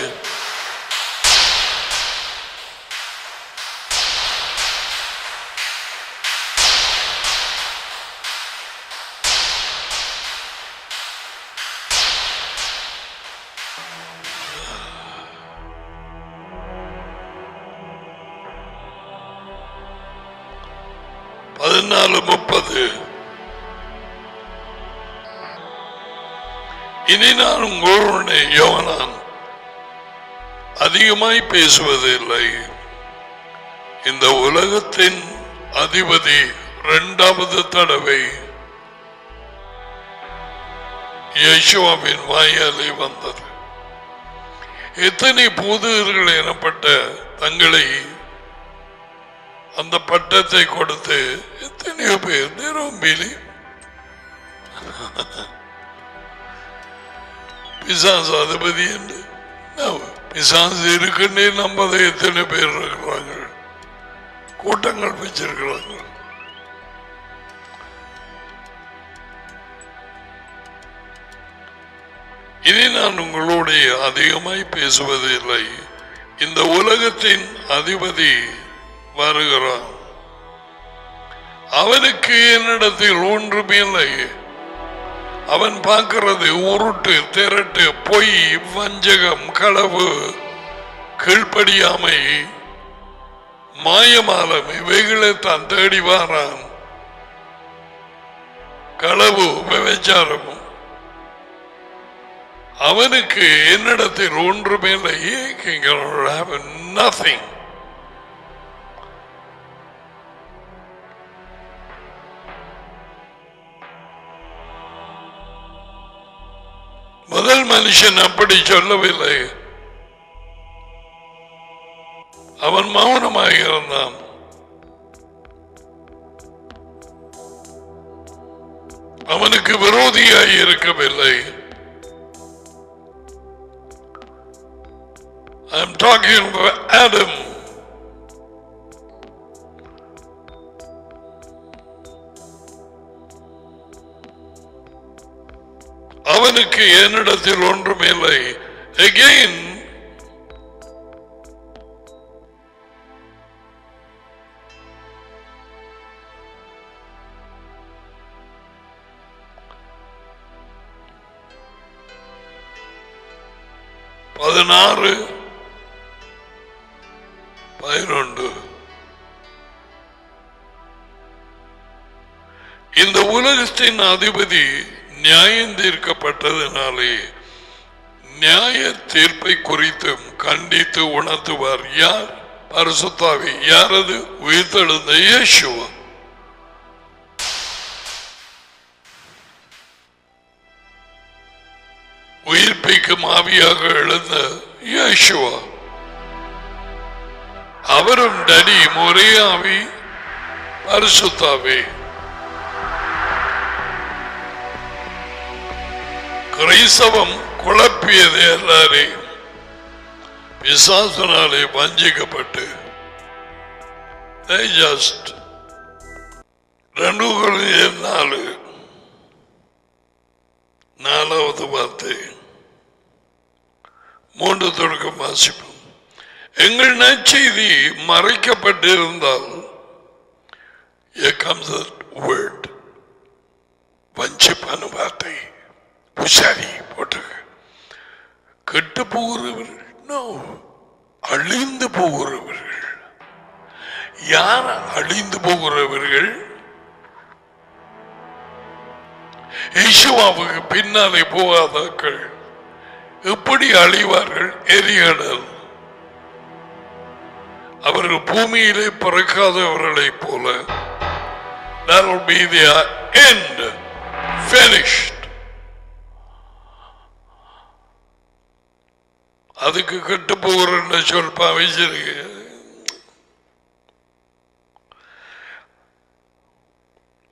இனி நான் உங்களுடைய யோவான் அதிகமாய் பேசுவதில்லை. இந்த உலகத்தின் அதிபதி இரண்டாவது தடவை யேசுவாவின் வாயாலே வந்தது. எத்தனை பூதர்கள் எனப்பட்ட தங்களை அந்த பட்டத்தை கொடுத்து எத்தனையோ பேர் நிரம்பிலி பிசாசு அதிபதி என்று பிசாசு இருக்குன்னே நம்பதை எத்தனை பேர் இருக்கிறாங்க, கூட்டங்கள் வச்சிருக்கிறாங்க. இனி நான் உங்களுடைய அதிகமாய் பேசுவது இல்லை. இந்த உலகத்தின் அதிபதி வருகிறான். அவனுக்கு என்னிடத்தில் ஒன்றுமே இல்லை. அவன் பார்க்கிறது உருட்டு, திரட்டு, பொய், வஞ்சகம், களவு, கீழ்ப்படியாமை, மாயமாலம் இவைகளை தான் தேடி வாரான். களவு, விபச்சாரமும். அவனுக்கு என்னிடத்தில் ஒன்றுமே இல்லை. nothing. முதல் மனுஷன் அப்படி சொல்லவில்லை. அவன் மௌனமாக இருந்தான். அவனுக்கு விரோதியாய் இருக்கவில்லை. I'm talking about Adam. அவனுக்கு என்னிடத்தில் ஒன்றுமில்லை. Again, பதினாறு 11 இந்த உலகத்தின் அதிபதி நியாயம் தீர்க்கப்பட்டதினாலே நியாய தீர்ப்பை குறித்தும் கண்டித்து உணர்த்துவார். யார்? பரிசுத்தாவி. யாரது? உயிர்த்தெழுந்த இயேசுவா. உயிர்ப்பிக்கும் ஆவியாக எழுந்த இயேசுவா. அவரும் டடி ஒரே ஆவி, பரிசுத்தாவி. கிறிஸ்தவம் குழப்பியது எல்லாரையும். பிசாசினாலே வஞ்சிக்கப்பட்டு 2 கொரிந்தியர் 4 வார்த்தை 3 தொடக்கம் வாசிப்போம். எங்கள் நற்செய்தி மறைக்கப்பட்டிருந்தால் வஞ்சிப்பான வார்த்தை புசாரி போட்டு கெட்டு போகிறவர்கள், அழிந்து போகிறவர்கள். யார் அழிந்து போகிறவர்கள்? இயேசுவுக்கு பின்னாலே போகாதாக்கள் எப்படி அழிவார்கள்? எரிகடல். அவர்கள் பூமியிலே பிறக்காதவர்களை போல. That will be their end. Finished. அதுக்கு கெட்டு போகிற சொல் பாவிச்சிருக்கு.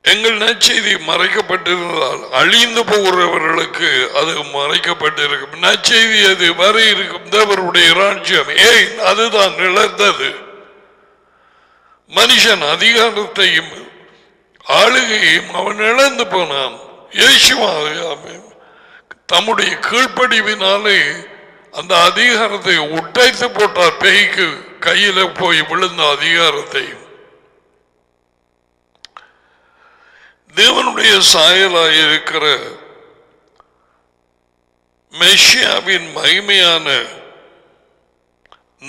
எங்கள் நற்செய்தி மறைக்கப்பட்டிருந்தால் அழிந்து போகிறவர்களுக்கு அது மறைக்கப்பட்டிருக்கும். நற்செய்தி அது வர இருக்கும் தேவருடைய ராஜ்யம். அதுதான் இழந்தது. மனுஷன் அதிகாரத்தையும் ஆளுகையும் அவன் இழந்து போனான். இயேசுவாக தம்முடைய கீழ்ப்படிவினாலே அந்த அதிகாரத்தை உடைத்து போட்டார். பேய்க்கு கையில போய் விழுந்த அதிகாரத்தை. தேவனுடைய சாயலாய் இருக்கிற மெஷியாவின் மகிமையான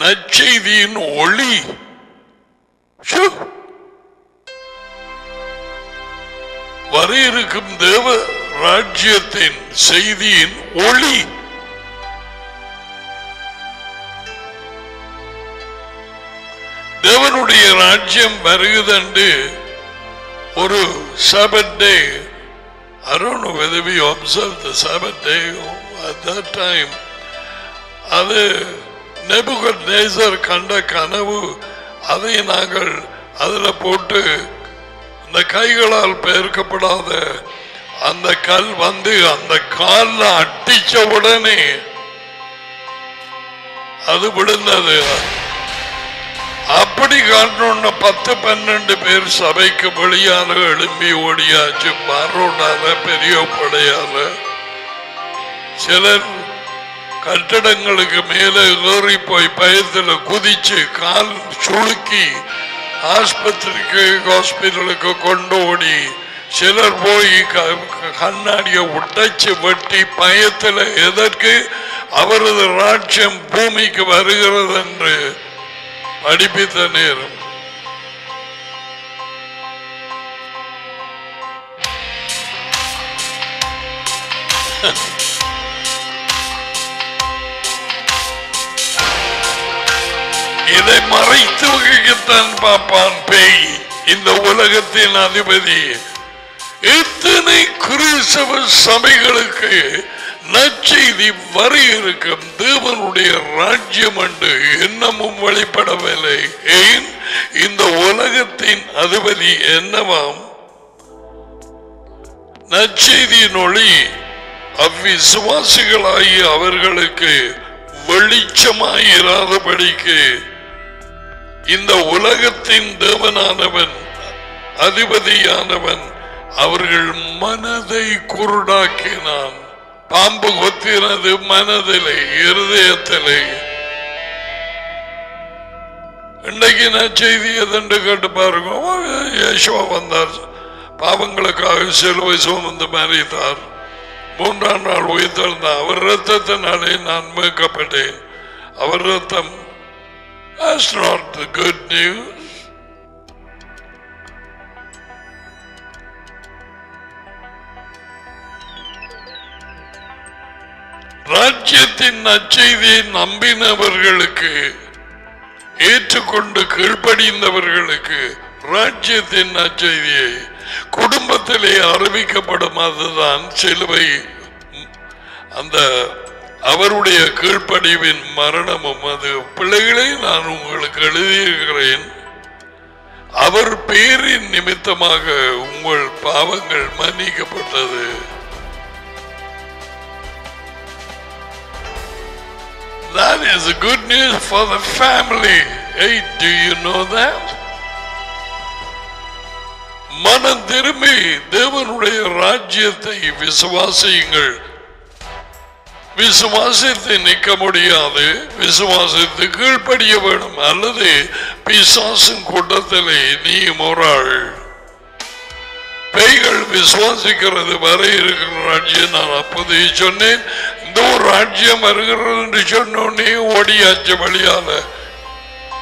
நற்செய்தியின் ஒளி வர இருக்கும் தேவ ராஜ்யத்தின் செய்தியின் ஒளி. தேவனுடைய ராஜ்யம் வருகுதண்டு ஒரு Sabbath day. I don't know whether we observed the Sabbath day at that time. அது நேபுகத்நேசர் கண்ட கனவு, அதை நாங்கள் அதில் போட்டு அந்த கைகளால் பெயர்க்கப்படாத அந்த கல் வந்து அந்த கால்ல அட்டிச்ச உடனே அது விழுந்தது. அப்படி காட்டணும்னு 10-12 பேர் சபைக்கு வெளியால எழும்பி ஓடியாச்சு. மாரோடால பெரிய படையால சிலர் கட்டடங்களுக்கு மேலே ஏறி போய் பயத்தில் குதிச்சு கால் சுளுக்கி ஹாஸ்பிட்டலுக்கு கொண்டு ஓடி, சிலர் போய் கண்ணாடியை உடைச்சு வெட்டி பயத்தில் எதற்கு அவரது ராஜ்யம் பூமிக்கு வருகிறது என்று படிப்பித்த நேரம். இதை மறைத்து வகைத்தான் பார்ப்பான் பேய். இந்த உலகத்தின் அதிபதி எத்தனை கிறிஸ்தவ சபைகளுக்கு நற்செய்தி வர இருக்கும் தேவனுடைய ராஜ்யம் என்று இன்னமும் வெளிப்படவில்லை. ஏன்? இந்த உலகத்தின் அதிபதி என்னவாம்? நற்செய்தியின் ஒளி அவ்விசுவாசிகளாகி அவர்களுக்கு வெளிச்சமாயிராதபடிக்கு இந்த உலகத்தின் தேவனானவன் அதிபதியானவன் அவர்கள் மனதை குருடாக்கினான். பாம்பு கொத்தினது மனதிலே, இருதயத்திலே. இன்றைக்கு நான் செய்தி எதென்று கேட்டு பாருங்க. யேசுவா வந்தார், பாவங்களுக்காக சிலுவை சுமந்து மரித்தார், 3ஆம் நாள் உயிர்த்தெழுந்தார். அவர் ரத்தத்தினாலே நான் மீட்கப்பட்டேன். அவர் ரத்தம். That's not the good news. ராஜ்யத்தின் நற்செய்தியை நம்பினவர்களுக்கு, ஏற்றுக்கொண்டு கீழ்ப்படிந்தவர்களுக்கு ராஜ்யத்தின் நற்செய்தியை குடும்பத்திலே அறிவிக்கப்படும். அதுதான் சிலுவை, அந்த அவருடைய கீழ்ப்படிவின் மரணமும். அது பிள்ளைகளை நான் உங்களுக்கு எழுதியிருக்கிறேன். அவர் பேரின் நிமித்தமாக உங்கள் பாவங்கள் மன்னிக்கப்பட்டது. That is a good news for the family. Hey, do you know that? மனம் திரும்பி தேவனுடைய ராஜ்யத்தை விசுவாசியுங்கள். விசுவாசத்தை நிற்க முடியாது, விசுவாசத்தை கீழ்ப்படிய வேண்டும். அல்லது பிசாசின் கூட்டத்திலே நீ மோராள். பேய்கள் விசுவாசிக்கிறது வர இருக்கிற ராஜ்யம். நான் அப்போதே சொன்னேன், இந்த ஒரு ராஜ்யம் வருகிறது என்று சொன்னோடனே ஓடியாச்சு வழியால.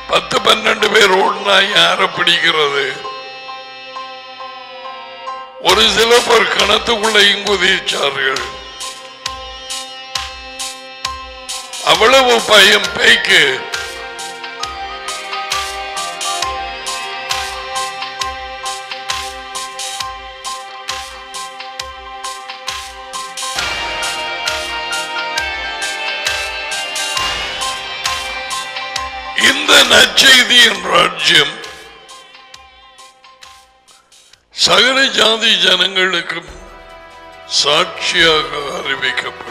10-12 பேர் ஓடினா யார பிடிக்கிறது? ஒரு சில பேர் கணத்துக்குள்ள குதிச்சார்கள். அவ்வளவு பயம் பேய்க்கு. இந்த நற்செய்தியின் ராஜ்யம் சகல ஜாதி ஜனங்களுக்கும் சாட்சியாக அறிவிக்கப்படும்.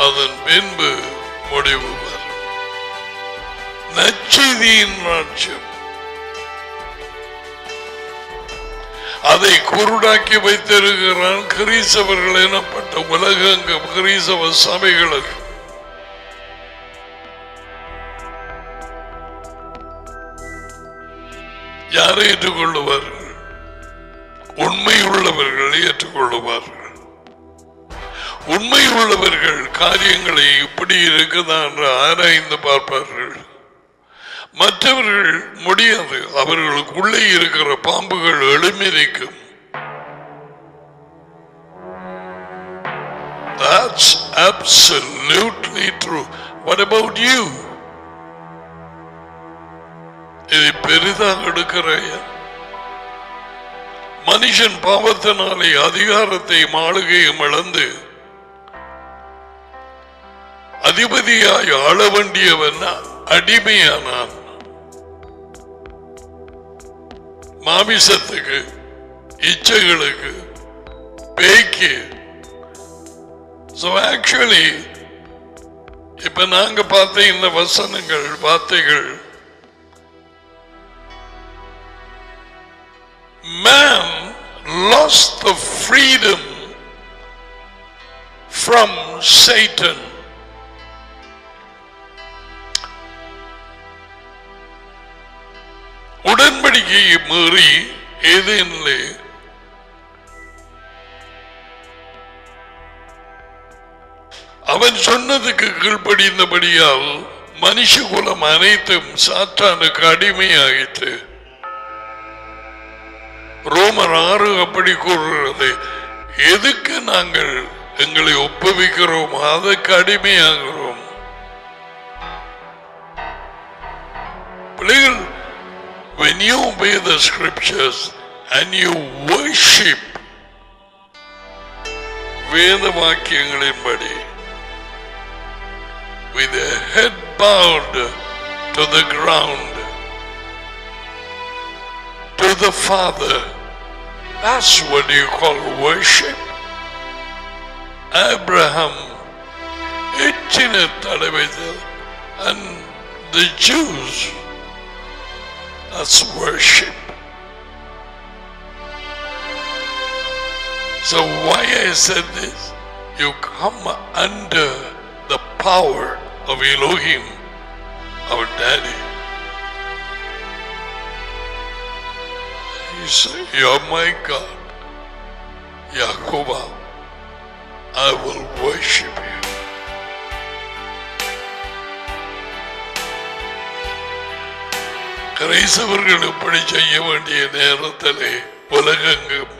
அதன் பின்பு முடிவு வரும். நற்செய்தியின் ராஜ்யம் அதை குருடாக்கி வைத்திருக்கிறான் கிறிஸ்தவர்கள் எனப்பட்ட உலகெங்கும் கிறிஸ்தவ சபைகளுக்கு. யாரை ஏற்றுக்கொள்ளுவார்கள்? உண்மையுள்ளவர்கள் ஏற்றுக்கொள்ளுவார்கள். உண்மையுள்ளவர்கள் காரியங்களை இப்படி இருக்குதா என்று ஆராய்ந்து பார்ப்பார்கள். மற்றவர்கள் முடியாது. அவர்களுக்குள்ளே இருக்கிற பாம்புகள் எழுமிரிக்கும். That's absolutely true. What about you? இதை பெரிதாக எடுக்கிற மனுஷன் பாவத்தினாலே அதிகாரத்தையும் ஆளுகையும் இழந்து அதிபதியாய் ஆள வேண்டியவன் அடிமையானான் மாமிசத்துக்கு, இச்சைகளுக்கு, பேய்க்கு. So actually இப்ப நாங்க பார்த்த இந்த வசனங்கள் வார்த்தைகள் man lost the freedom from Satan. உடன்படிக்கையை மீறி ஏதேனிலே அவன் சொன்னதுக்கு கீழ்ப்படிந்தபடியால் மனுஷகுலம் அனைத்தும் சாத்தானுக்கு அடிமையாயிற்று. ரோமர் 6 அப்படி கூறுகிறது. எதுக்கு நாங்கள் எங்களை ஒப்புவிக்கிறோம் அதற்கு அடிமையாகிறோம். பிள்ளைகள், when you obey the scriptures and you worship வேத வாக்கியங்களின்படி with a head bowed to the ground to the Father, that's what you call worship. Abraham எச்சின தடவைகள் and the Jews, that's worship. So why I said this? You come under the power of Elohim, our daddy. You say, you're my God, Yahovah, I will worship you. கிரைஸ்தவர்கள் இப்படி செய்ய வேண்டிய நேரத்திலே உலகெங்கும்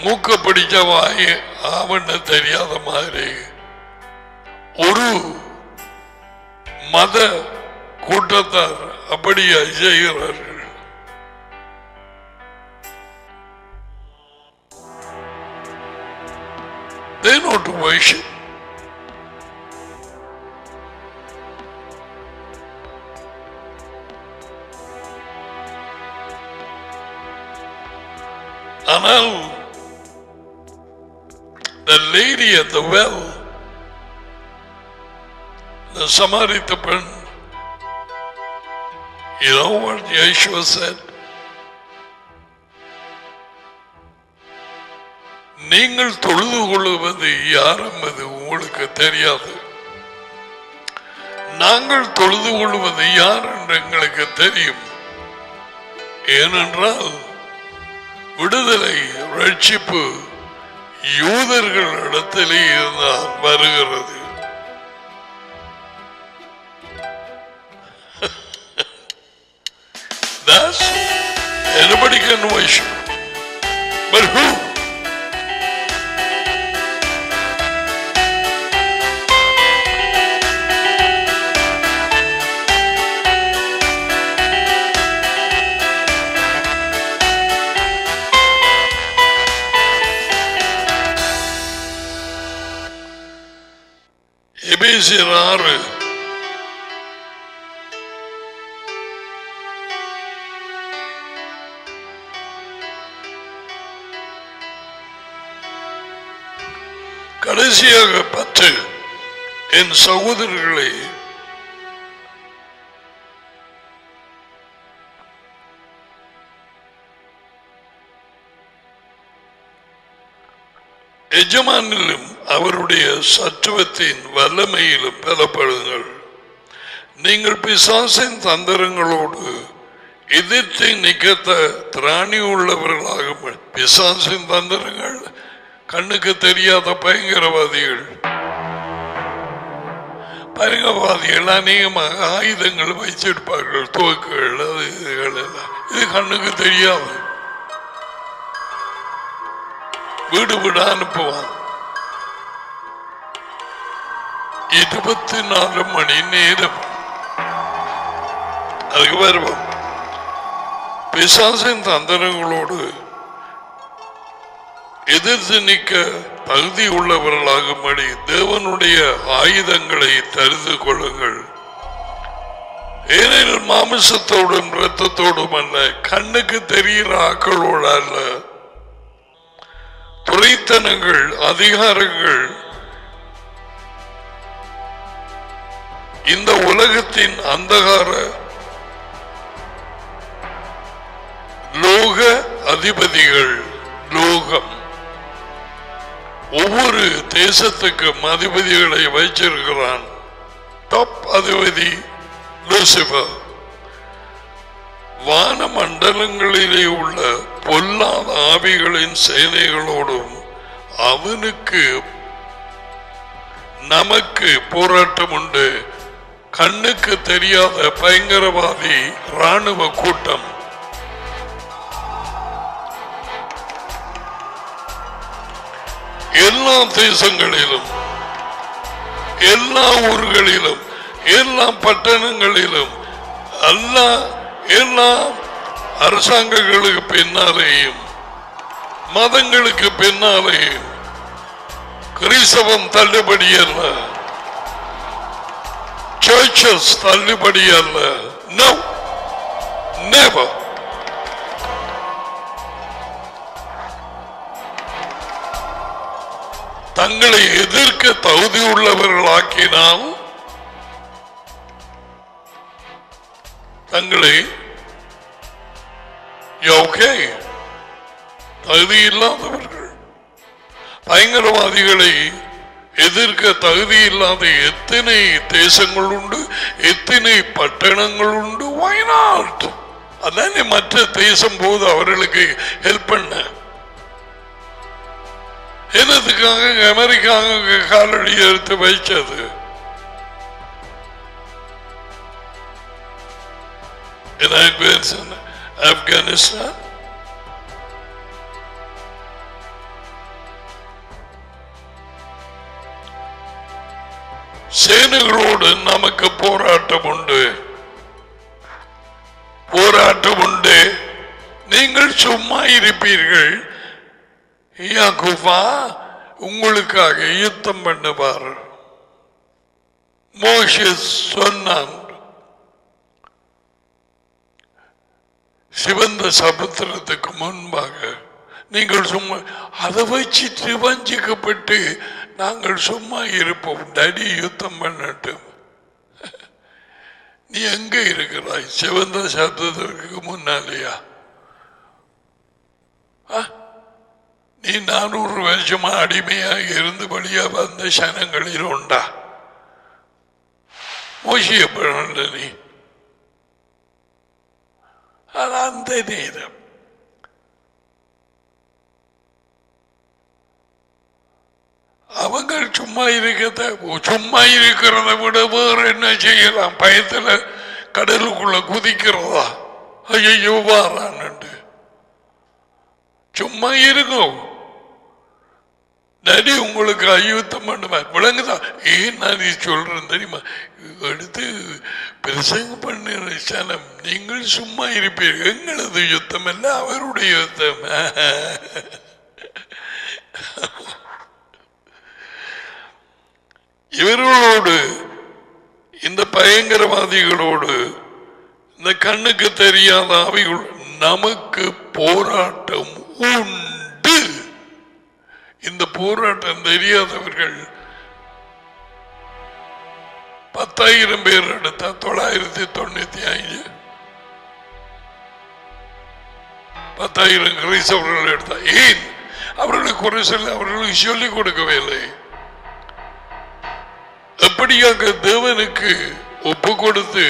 மூக்க பிடிச்ச வாய ஆவண்ண தெரியாத மாதிரி ஒரு மத கூட்டத்தார் அப்படியா செய்கிறார்கள். They know to worship. ஆனால் the lady at the well, the Samaritan woman, you know what Yeshua said? நீங்கள் தொழுது கொள்வது யார் என்பது உங்களுக்கு தெரியாது, நாங்கள் தொழுது கொள்வது யார் என்று எங்களுக்கு தெரியும். ஏனென்றால் விடுதலை ரட்சிப்பு யூதர்கள் இடத்திலே இருந்தால் வருகிறது. That's anybody can worship, but who? எபேசியர் 6 கடைசியாக 10, என் சகோதரர்களே, எஜமானிலும் அவருடைய சத்துவத்தின் வல்லமையிலும் பலப்படுங்கள். நீங்கள் பிசாசின் தந்திரங்களோடு எதிர்த்து நிற்க திராணி உள்ளவர்களாக. பிசாசின் தந்திரங்கள் கண்ணுக்கு தெரியாத பயங்கரவாதிகள் அநேகமாக ஆயுதங்கள் வைச்சிருப்பார்கள், துவக்குகள், அது இதுகள் எல்லாம். இது கண்ணுக்கு தெரியாது. வீடு வீடு அனுப்புவான். 24 மணி நேரம் அதுக்கு வருவோம். பிசாசின் தந்திரங்களோடு எதிர்த்து நிற்க தகுதி உள்ளவர்களாகும்படி தேவனுடைய ஆயுதங்களை தெரிந்து கொள்ளுங்கள். ஏனெனில் மாமிசத்தோடும் இரத்தத்தோடும் அல்ல, கண்ணுக்கு தெரிகிற ஆக்களோடு அல்ல, துரைத்தனங்கள், அதிகாரங்கள், இந்த உலகத்தின் அந்தகார லோக அதிபதிகள். லோகம் ஒவ்வொரு தேசத்துக்கும் அதிபதிகளை வைச்சிருக்கிறான். டாப் அதிபதி லூசிபர். வான மண்டலங்களிலே உள்ள பொல்லாத ஆவிகளின் சேனைகளோடும் அவனுக்கு நமக்கு போராட்டம் உண்டு. கண்ணுக்கு தெரியாத பயங்கரவாதி ராணுவ கூட்டம். எல்லா தேசங்களிலும், எல்லா ஊர்களிலும், எல்லா பட்டணங்களிலும், எல்லா அரசாங்கங்களுக்கு பின்னாலேயும் மதங்களுக்கு பின்னாலேயும் கிறிஸ்தவம் தள்ளுபடி அல்ல, சர்ச்சஸ் தள்ளுபடி அல்ல. No, never. தங்களை எதிர்க்க தகுதி உள்ளவர்களாக்கினால் தங்களை தகுதி இல்லாதவர்கள், பயங்கரவாதிகளை எதிர்க்க தகுதி இல்லாத எத்தனை தேசங்கள் உண்டு, எத்தனை பட்டணங்கள் உண்டு. Why not? அதானே மற்ற தேசம் போது அவர்களுக்கு ஹெல்ப் பண்ண. என்னதுக்காக அமெரிக்காவுக்கு காலடி எடுத்து வைச்சது? ஆப்கானிஸ்தான் சேனைகளோடு நமக்கு போராட்டம் உண்டு, போராட்டம் உண்டு. நீங்கள் சும்மா இருப்பீர்கள். யாக்கோபா உங்களுக்காக யுத்தம் பண்ணுவார். மோசே சொன்னான், சிவந்த சமுத்திரத்துக்கு முன்பாக நீங்கள் சும்மா அதை வச்சிட்டு வஞ்சிக்கப்பட்டு நாங்கள் சும்மா இருப்போம், டடி யுத்தம் பண்ணட்டும். நீ எங்க இருக்கிறாய்? சிவந்த சமுத்திரத்துக்கு முன்னாலேயா? நீ 400 வருஷமா அடிமையாக இருந்தபடியா வந்த சனங்களில் உண்டா? மோசிய பண்ண நீ அந்த நேரம் அவங்க சும்மா இருக்கிறத விட வேற என்ன செய்யலாம்? பயத்துல கடலுக்குள்ள குதிக்கிறதா? ஐயோ வாரான்னு சும்மா இருக்கும். டடி உங்களுக்கு அயுத்தம் பண்ணுவார். விளங்குதா? ஏன் நான் சொல்றேன் தெரியுமா? எடுத்து பிரசங்க பண்ண சனம் நீங்கள் சும்மா இருப்பீர்கள். எங்களது யுத்தம் அல்ல, அவருடைய யுத்தம். இவர்களோடு, இந்த பயங்கரவாதிகளோடு, இந்த கண்ணுக்கு தெரியாத அவைகள் நமக்கு போராட்டம் உண்டு. இந்த போராட்டம் தெரியாதவர்கள் 10,000 பேர் எடுத்தா 995 10,000 கிறிஸ்தவர்கள் எடுத்தா ஏன் அவர்களுக்கு குறை சொல்ல அவர்களுக்கு சொல்லிக் கொடுக்கவே இல்லை. எப்படியாக தேவனுக்கு ஒப்பு கொடுத்து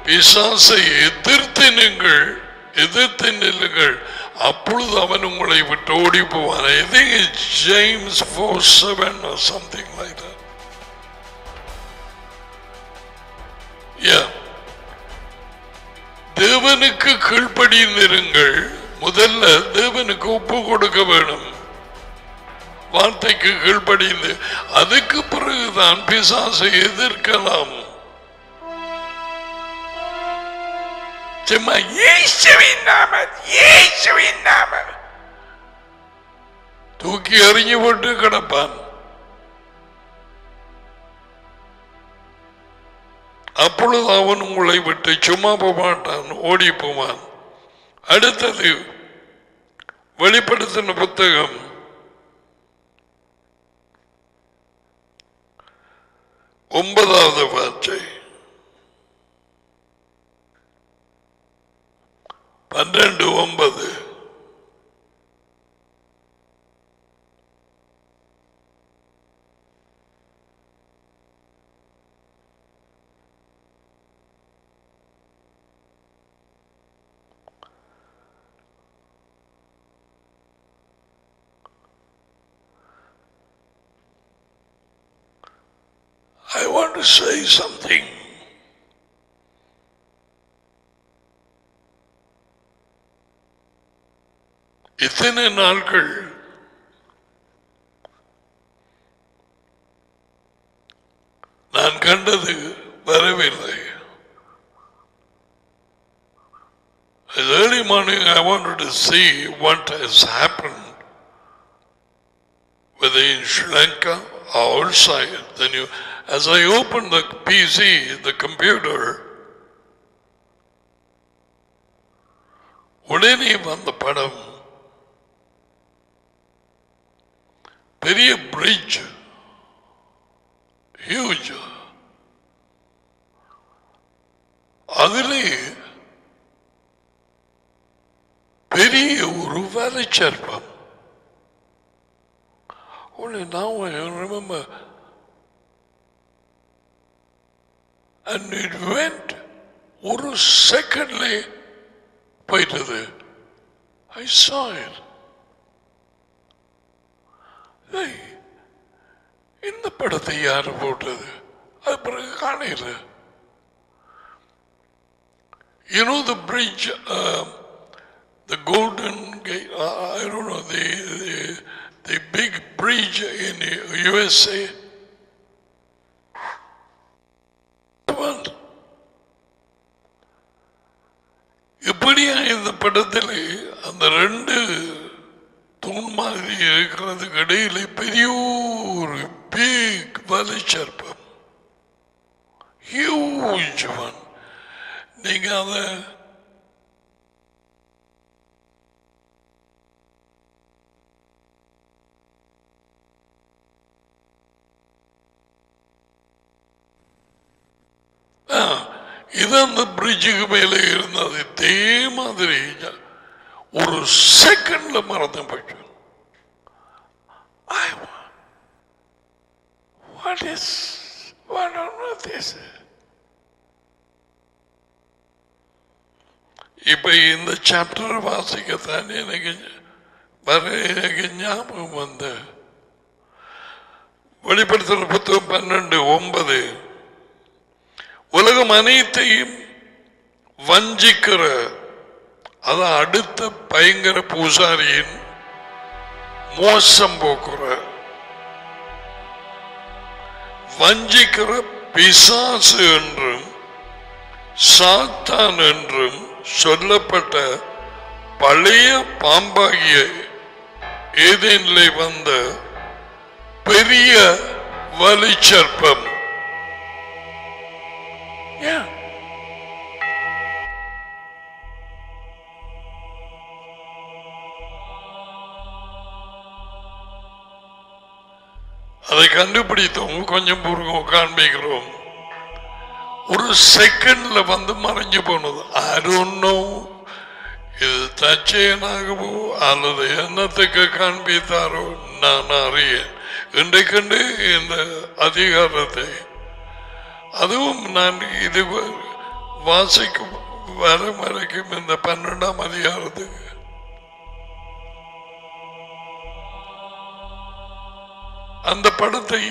பிசாசை எதிர்த்து நில்லுங்கள், அப்பொழுது அவன் உங்களை விட்டு ஓடி போவான். I think it's James 4:7 or something like that. Yeah. தேவனுக்கு கீழ்ப்படிந்திருங்கள். முதல்ல தேவனுக்கு ஒப்பு கொடுக்க வேணும், வார்த்தைக்கு கீழ்ப்படிந்து. அதுக்கு பிறகுதான் பிசாசை எதிர்க்கலாம். சும்மா இயேசுவின் நாமம், இயேசுவின் நாமம் தூக்கி எறிஞ்சு போட்டு கிடப்பான். அப்பொழுது அவன் உங்களை விட்டு சும்மா போக மாட்டான், ஓடி போவான். அடுத்தது வெளிப்படுத்தின புத்தகம் 9வது வார்த்தை 12:9. I want to say something. இத்தனை நாட்கள் நான் கண்டது வரவில்லை. Early morning I wanted to see what has happened, whether in Sri Lanka or outside. Then as I opened the PC, the computer, உடனே வந்த படம் பெரிய பிரிட்ஜ், ஹியூஜ். அதிலே பெரிய ஒரு வலைச்சர்ப்பம். Only now I remember. And it went ஒரு செகண்ட்லே போயிட்டது. I saw it. இந்த படத்தை யாரு போட்டது? அது பிறகு காணல. You know the bridge, the Golden Gate, I don't know, the big bridge in USA. இப்படியா இந்த படத்தில் அந்த ரெண்டு தூண் மாதிரி இருக்கிறதுக்கு இடையில பெரிய ஒரு பிக் வலைச்சர்ப்பம், ஹியூஜ் ஒன். நீங்க அதை இது அந்த பிரிட்ஜுக்கு மேலே இருந்தது. இதே மாதிரி ஒரு செகண்ட்ல மறந்து போயிட்டு. இப்ப இந்த சாப்டர் வாசிக்கத்தான் எனக்கு ஞாபகம் வந்து வெளிப்படுத்துற புத்தகம் 12:9. உலகம் அனைத்தையும் வஞ்சிக்கிற, அத அடுத்த பயங்கர பூசாரியின் மோசம் போக்குற, வஞ்சிக்கிற பிசாசு என்றும் சாத்தான் என்றும் சொல்லப்பட்ட பழைய பாம்பாகிய ஏதேனிலே வந்த பெரிய வலிச்சர்ப்பம். அதை கண்டுபிடித்தோம், கொஞ்சம் பூர்வம் காண்பிக்கிறோம். ஒரு செகண்ட்ல வந்து மறைஞ்சு போனது. I don't know இது தச்சையனாகவோ அல்லது என்னத்துக்கு காண்பித்தாரோ நான் அறியேன். இன்றைக்கண்டு இந்த அதிகாரத்தை, அதுவும் நான் இது வாசிக்கும் வரும் வரைக்கும் இந்த 12ஆம் அதிகாரத்துக்கு அந்த படத்தை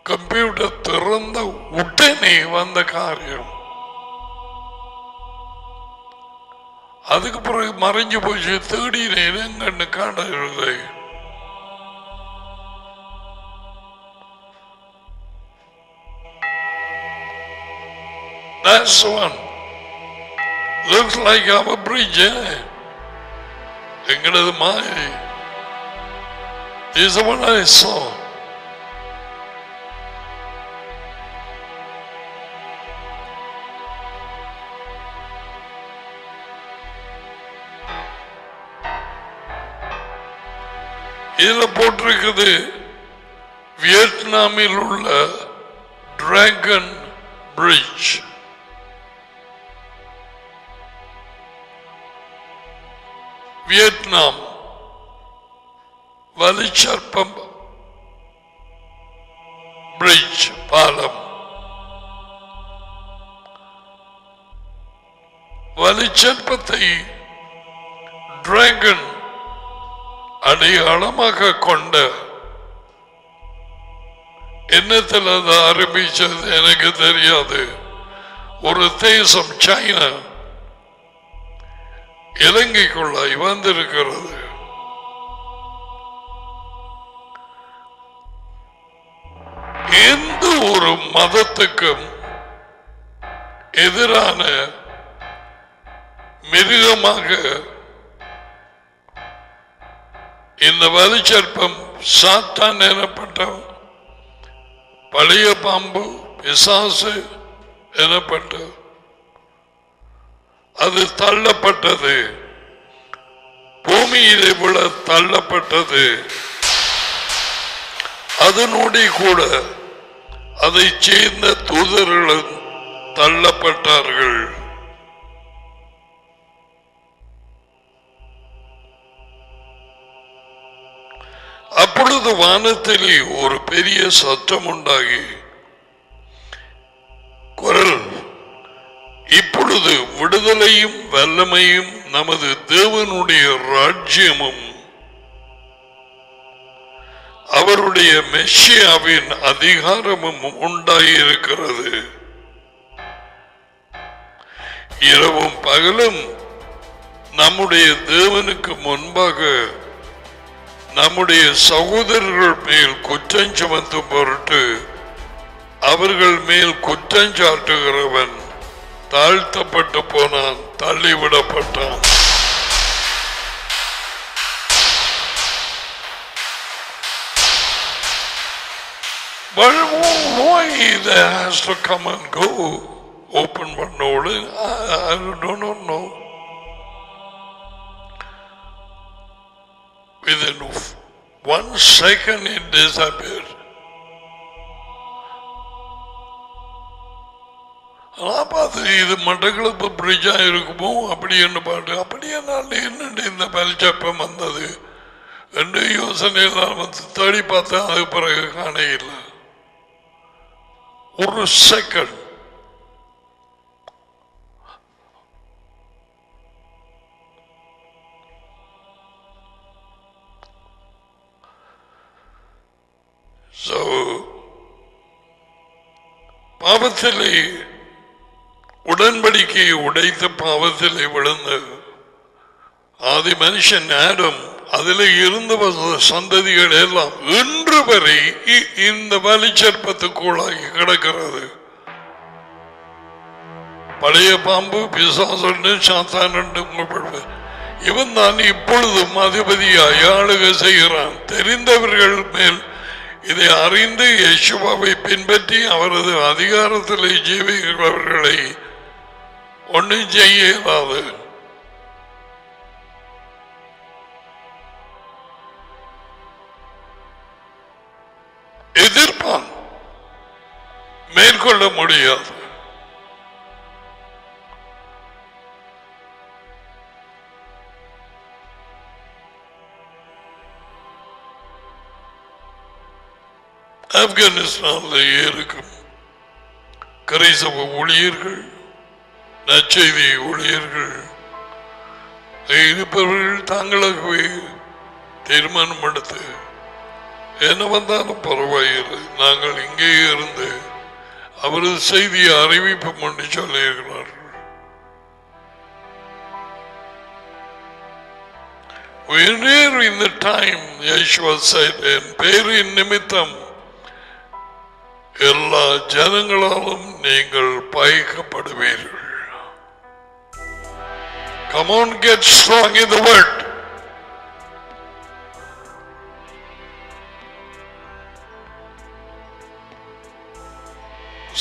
கம்ப்யூட்டர் திறந்த உடனே வந்த காரியம். அதுக்கு பிறகு மறைஞ்சு போச்சு. தேடினேன், எங்கன்னு காணவில்லை. That's one. Looks like our bridge, eh? எங்கடது Mai. This is what I saw. இதுல போட்டிருக்குது வியட்நாமில் உள்ள டிராகன் பிரிட்ஜ். வியட்நாம் வலிச்சர்ப்பம் பிரிட்ஜ் பாலம். வலிச்சர்ப்பத்தை டிராகன் அடையாளமாக கொண்ட என்னத்தில் அது ஆரம்பிச்சது எனக்கு தெரியாது. ஒரு தேசம் சைனா இலங்கைக்குள்ளாய் வந்திருக்கிறது. எந்த ஒரு மதத்துக்கும் எதிரான மிருகமாக இந்த வலிச்சர்ப்பம் சாத்தான் எனப்பட்ட பழைய பாம்பு பிசாசு எனப்பட்ட அது தள்ளப்பட்டது, பூமியிலே விட தள்ளப்பட்டது. அதனுடைய கூட அதை சேர்ந்த தூதர்களும் தள்ளப்பட்டார்கள். அப்பொழுது வானத்திலே ஒரு பெரிய சத்தம் உண்டாகி குரல், இப்பொழுது விடுதலையும் வல்லமையும் நமது தேவனுடைய ராஜ்யமும் அவருடைய மெஷியாவின் அதிகாரமும் உண்டாயிருக்கிறது. இரவும் பகலும் நம்முடைய தேவனுக்கு முன்பாக நம்முடைய சகோதரர்கள் மேல் குற்றம் சுமத்தும் பொருட்டு அவர்கள் மேல் குற்றஞ்சாட்டுகிறவன் தாழ்த்தப்பட்டு போனான், தள்ளிவிடப்பட்டான். But why that has to come and go? Open பண்ணோடு I don't know. Within 1 second it disappeared. பார்த்து இது மட்டக்களப்பு பிரிட்ஜா இருக்குமோ அப்படி என்ன பாட்டு, அப்படியே நான் என்னண்டு இந்த பலிச்சப்பம் வந்தது என்று யோசனையெல்லாம் வந்து தேடி பார்த்தேன். அது பிறகு காண இல்லை. ஒரு செகண்ட் பாவத்திலே உடன்படிக்கையை உடைத்த பாவத்திலே விழுந்த ஆதி மனுஷன் ஆடம், அதில் இருந்த சந்ததிகள் எல்லாம் இன்று வரை இந்த வலிச்சற்பத்துக்குள்ளாகி கிடக்கிறது. பழைய பாம்பு பிசாசு சாத்தான் இவன் தான் இப்பொழுதும் அதிபதியாய் ஆளுகை செய்கிறான். தெரிந்தவர்கள் மேல் இதை அறிந்து யேசுவாவை பின்பற்றி அவரது அதிகாரத்தில் ஜீவிக்கிறவர்களை ஒன்றும் செய்யாது. எதிர்ப்பான், மேற்கொள்ள முடியாது. ஆப்கானிஸ்தானில் இருக்கும் கிறிஸ்தவ ஊழியர்கள், நற்செய்தி ஊழியர்கள் இருப்பவர்கள் தாங்களாகவே தீர்மானம் எடுத்து என்ன வந்தாலும் பரவாயில்லை, நாங்கள் இங்கே இருந்து அவரது செய்தியை அறிவிப்போம் என்று சொல்லியிருக்கிறார்கள். in the time Yeshua said, என் பேரின் நிமித்தம் எல்லா ஜனங்களாலும் நீங்கள் பயக்கப்படுவீர்கள். Come on, get strong in the word.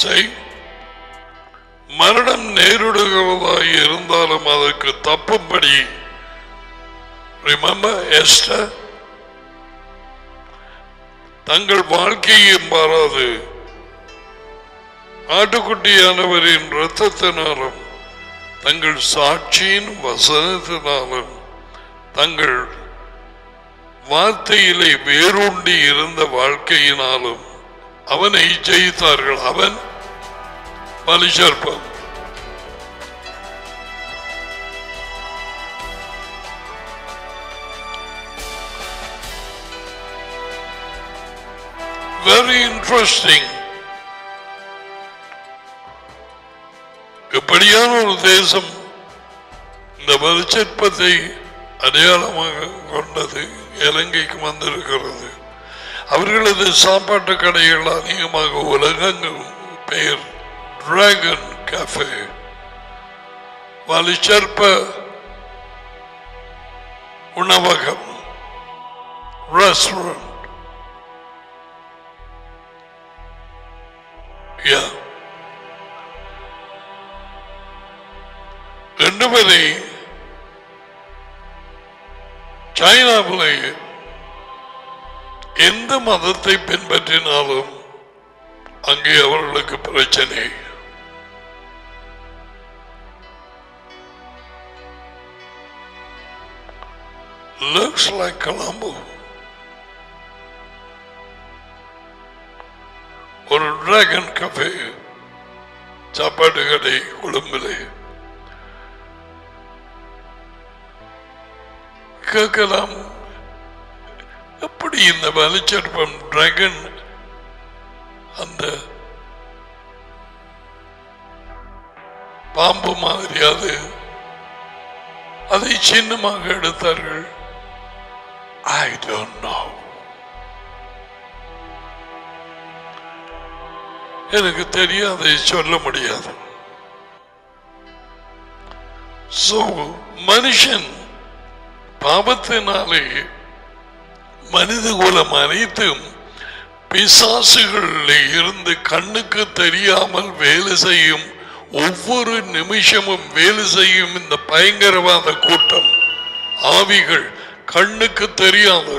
Say, மரணம் நேரிடுகிறதாய் இருந்தாலும் அதற்கு தப்பும்படி. Remember Esther? தங்கள் வாழ்க்கையும் மாறாது ஆட்டுக்குட்டியானவரின் இரத்தத்தினாலும் தங்கள் சாட்சியின் வசனத்தினாலும் தங்கள் வார்த்தையிலே வேரூண்டி இருந்த வாழ்க்கையினாலும் அவனை ஜெயித்தார்கள். அவன் வலிசர்ப்பம். Very interesting. எப்படியான ஒரு தேசம் இந்த வலிசர்ப்பத்தை அடையாளமாக கொண்டது இலங்கைக்கு வந்திருக்கிறது. அவர்களது சாப்பாட்டு கடைகள் அதிகமாக உலகங்கள் பெயர் டிராகன் கேஃபே, வலிசர்ப்ப உணவகம், ரெஸ்டாரண்ட். ரெண்டு பேரை சைனாவிலே எந்த மதத்தை பின்பற்றினாலும் அங்கே அவர்களுக்கு பிரச்சனை. Looks like Colombo. ஒரு டிராகன் கஃபே சாப்பாடு கடை கொழும்பிலே. கேட்கலாம், எப்படி இந்த வலிசர்ப்பம் டிராகன் அந்த பாம்பு மாதிரியாது அதை சின்னமாக எடுத்தார்கள்? I don't know. எனக்கு தெரியாதை சொல்ல முடியாது. மனுஷன் பாவத்தினாலே மனித குலம் அனைத்தும் பிசாசுகளில் இருந்து கண்ணுக்கு தெரியாமல் வேலை செய்யும், ஒவ்வொரு நிமிஷமும் வேலை செய்யும் இந்த பயங்கரவாத கூட்டம், ஆவிகள், கண்ணுக்கு தெரியாத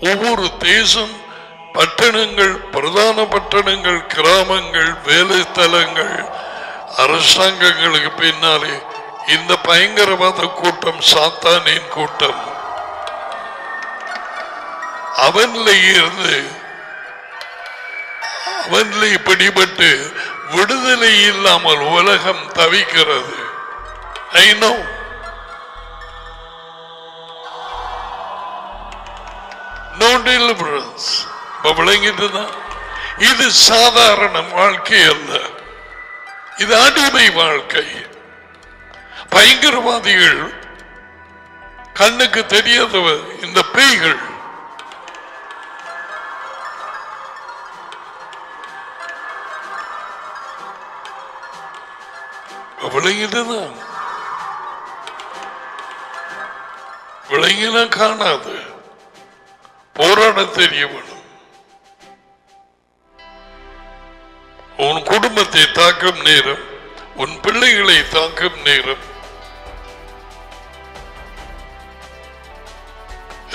ஒவ்வொரு தேசம், பட்டணங்கள், பிரதான பட்டணங்கள், கிராமங்கள், வேலை தலங்கள், அரசாங்கங்களுக்கு பின்னாலே இந்த பயங்கரவாத கூட்டம், சாத்தானின் கூட்டம், அவன்ல இருந்து அவன்ல பிடிபட்டு விடுதலை இல்லாமல் உலகம் தவிக்கிறது. I know. No deliverance. விளங்கிட்டுதான். இது சாதாரண வாழ்க்கை அல்ல, இது அடிமை வாழ்க்கை. பயங்கரவாதிகள், கண்ணுக்கு தெரியாதவர், இந்த பேய்கள் விளங்கிட்டுதான். விளங்கினா காணாது, போராட தெரிய வேணும். உன் குடும்பத்தை தாக்கும் நேரம், உன் பிள்ளைகளை தாக்கும் நேரம்,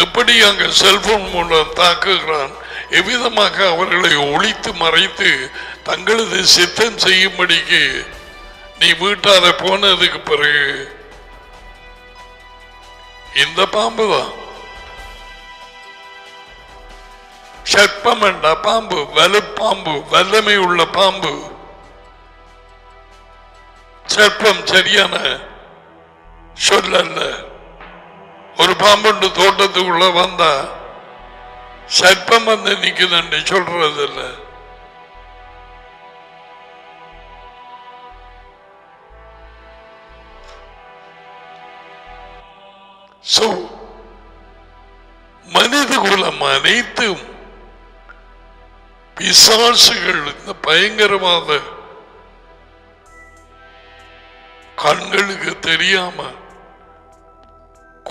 எப்படி அங்க செல்போன் மூலம் தாக்குகிறான், எவ்விதமாக அவர்களை ஒழித்து மறைத்து தங்களது சித்தம் செய்யும்படிக்கு நீ வீட்டார போனதுக்கு பிறகு இந்த பாம்பு தான். சர்ப்பம் என்ற பாம்பு, வலுப்பாம்பு, வல்லமை உள்ள பாம்பு. சர்ப்பம் சரியான சொல்லல்ல. ஒரு பாம்புண்டு தோட்டத்துக்குள்ள வந்தா சர்ப்பம் வந்து நிக்குதுன்னு சொல்றது இல்ல. மனித குலம் அனைத்தும் பிசாசுகள், இந்த பயங்கரவாத கண்களுக்கு தெரியாம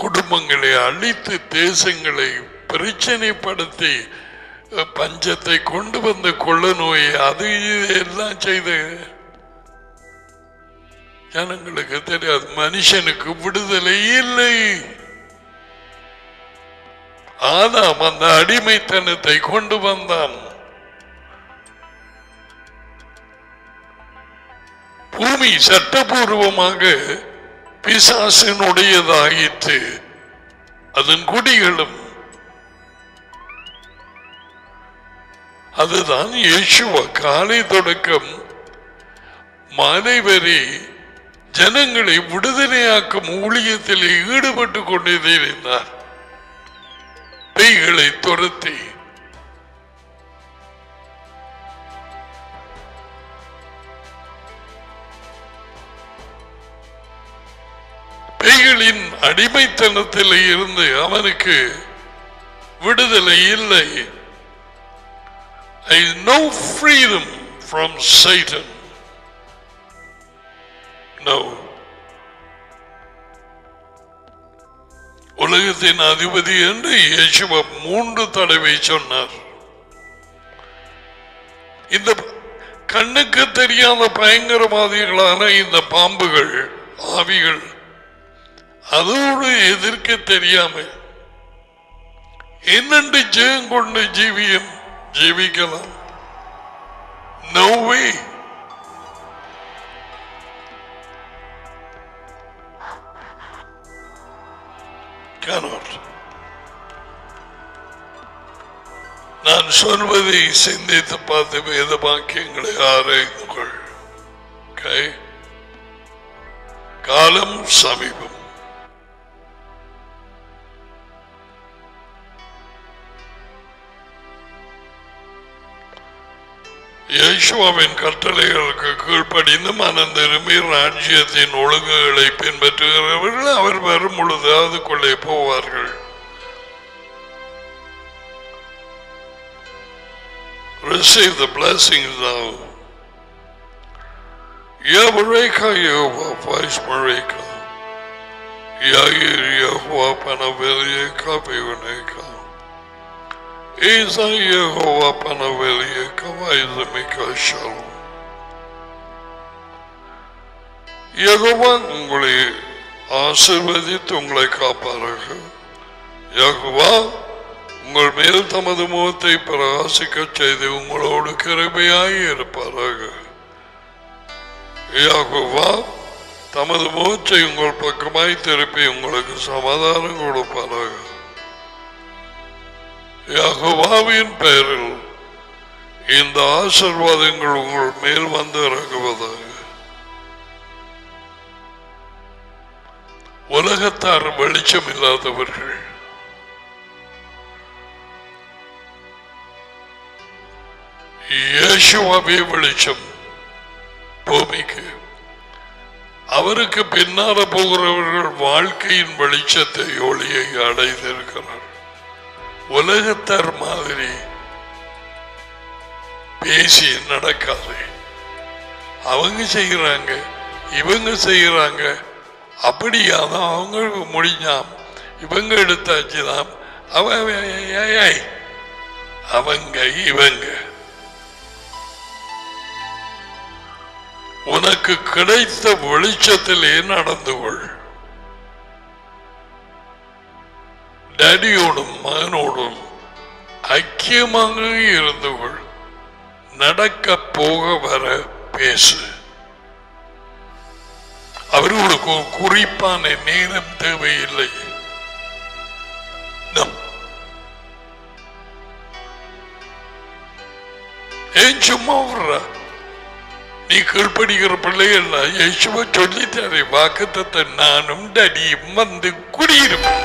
குடும்பங்களை அழித்து தேசங்களை பிரச்சனைப்படுத்தி பஞ்சத்தை கொண்டு வந்த கொள்ள நோயை அது எல்லாம் செய்த ஜனங்களுக்கு தெரியாது. மனுஷனுக்கு விடுதலை இல்லை. ஆதாம் அந்த அடிமைத்தனத்தை கொண்டு வந்தான். பூமி சட்டபூர்வமாக பிசாசினுடையதாயிற்று. அதன் குடிகளும் அதுதான் இயேசுவா காலை தொடக்கம் மாலை வரை ஜனங்களை விடுதலையாக்கும் ஊழியத்தில் ஈடுபட்டு கொண்டே இருந்தார். பேய்களை துரத்தி பேய்களின் அடிமைத்தனத்தில் இருந்து அவனுக்கு விடுதலை இல்லை. There is no freedom from Satan. No. உலகத்தின் அதிபதி என்று இயேசுவா 3 தடவை சொன்னார். இந்த கண்ணுக்கு தெரியாத பயங்கரவாதிகளான இந்த பாம்புகள் ஆவிகள் அதோடு எதிர்க்க தெரியாம என்னென்று ஜெயம் கொண்டு ஜீவிக்கலாம். No way. Cannot. நான் சொல்வதை சிந்தித்து பார்த்து வேத வாக்கியங்களை ஆராய்ந்துகள். காலம் சமீபம். இயேசுவின் கட்டளைகளுக்கு கீழ்ப்படிந்து மனம் திரும்பி ராஜ்யத்தின் ஒழுங்குகளை பின்பற்றுகிறவர்கள் அவர் வரும் பொழுது அதுக்குள்ளே போவார்கள். Receive the blessings now. Yavreka Yehova Vaishmareka Yair Yehova Panavelika Vivuneka Isa Yehova Panavelika Vaizamika Shalom. Jehovah உங்களை ஆசீர்வதித்து உங்களை காப்பாராக. யெகோவா உங்கள் மேல் தமது முகத்தை பிரகாசிக்க செய்து உங்களோடு கிருபையாய் இருப்பாராக. யெகோவா தமது முகத்தை உங்கள் பக்கமாய் திருப்பி உங்களுக்கு சமாதானம் கொடுப்பாராக. யெகோவாவின் பெயரில் இந்த ஆசீர்வாதங்கள் உங்கள் மேல் வந்து இறங்குவதாக. உலகத்தார் வெளிச்சம் இல்லாதவர்கள், இயேசுவே வெளிச்சம் பூமிக்கு. அவருக்கு பின்னால போகிறவர்கள் வாழ்க்கையின் வெளிச்சத்தை ஒளியை அடைந்திருக்கிறார். உலகத்தார் மாதிரி பேசி நடக்காது. அவங்க செய்கிறாங்க, இவங்க செய்கிறாங்க, அப்படியாதான் அவங்க முடிஞ்சாம், இவங்க எடுத்தாச்சுதான், அவங்க இவங்க. உனக்கு கிடைத்த வெளிச்சத்திலே நடந்து கொள். டேடியோடும் மகனோடும் ஐக்கியமாக இருந்து கொள். நடக்க போக வர பேசு. அவர்களுக்கு குறிப்பான நேரம் தேவையில்லை. ஏன் சும்மா வர்ற? நீ கீழ்படுகிற பிள்ளைகள் இயேசுவை சொல்லித்தாரு. வாக்குத்தத்தை நானும் டடியும் வந்து குடியிருப்பேன்.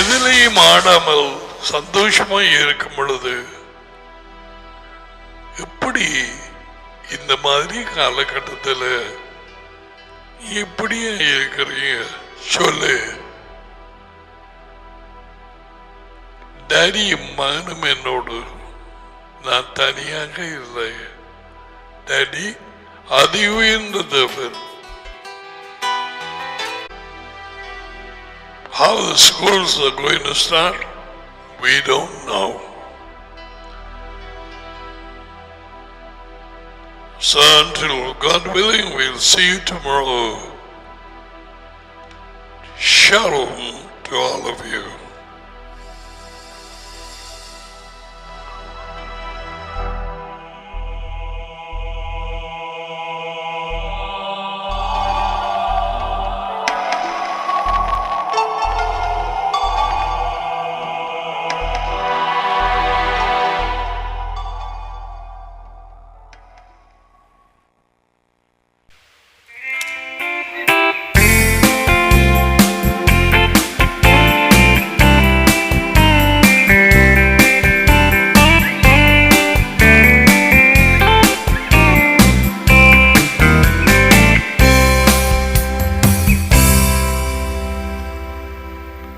எதிலையும் ஆடாமல் சந்தோஷமாய் இருக்கும் பொழுது எப்படி இந்த மாதிரி காலகட்டத்தில் எப்படியா இருக்கிறீங்க சொல்லு. டேடியும் மகனும் என்னோடு, நான் தனியாக இல்லை. டேடி அதி உயர்ந்த தேவன். How the schools are going to start, we don't know. So until God willing, we'll see you tomorrow. Shalom to all of you.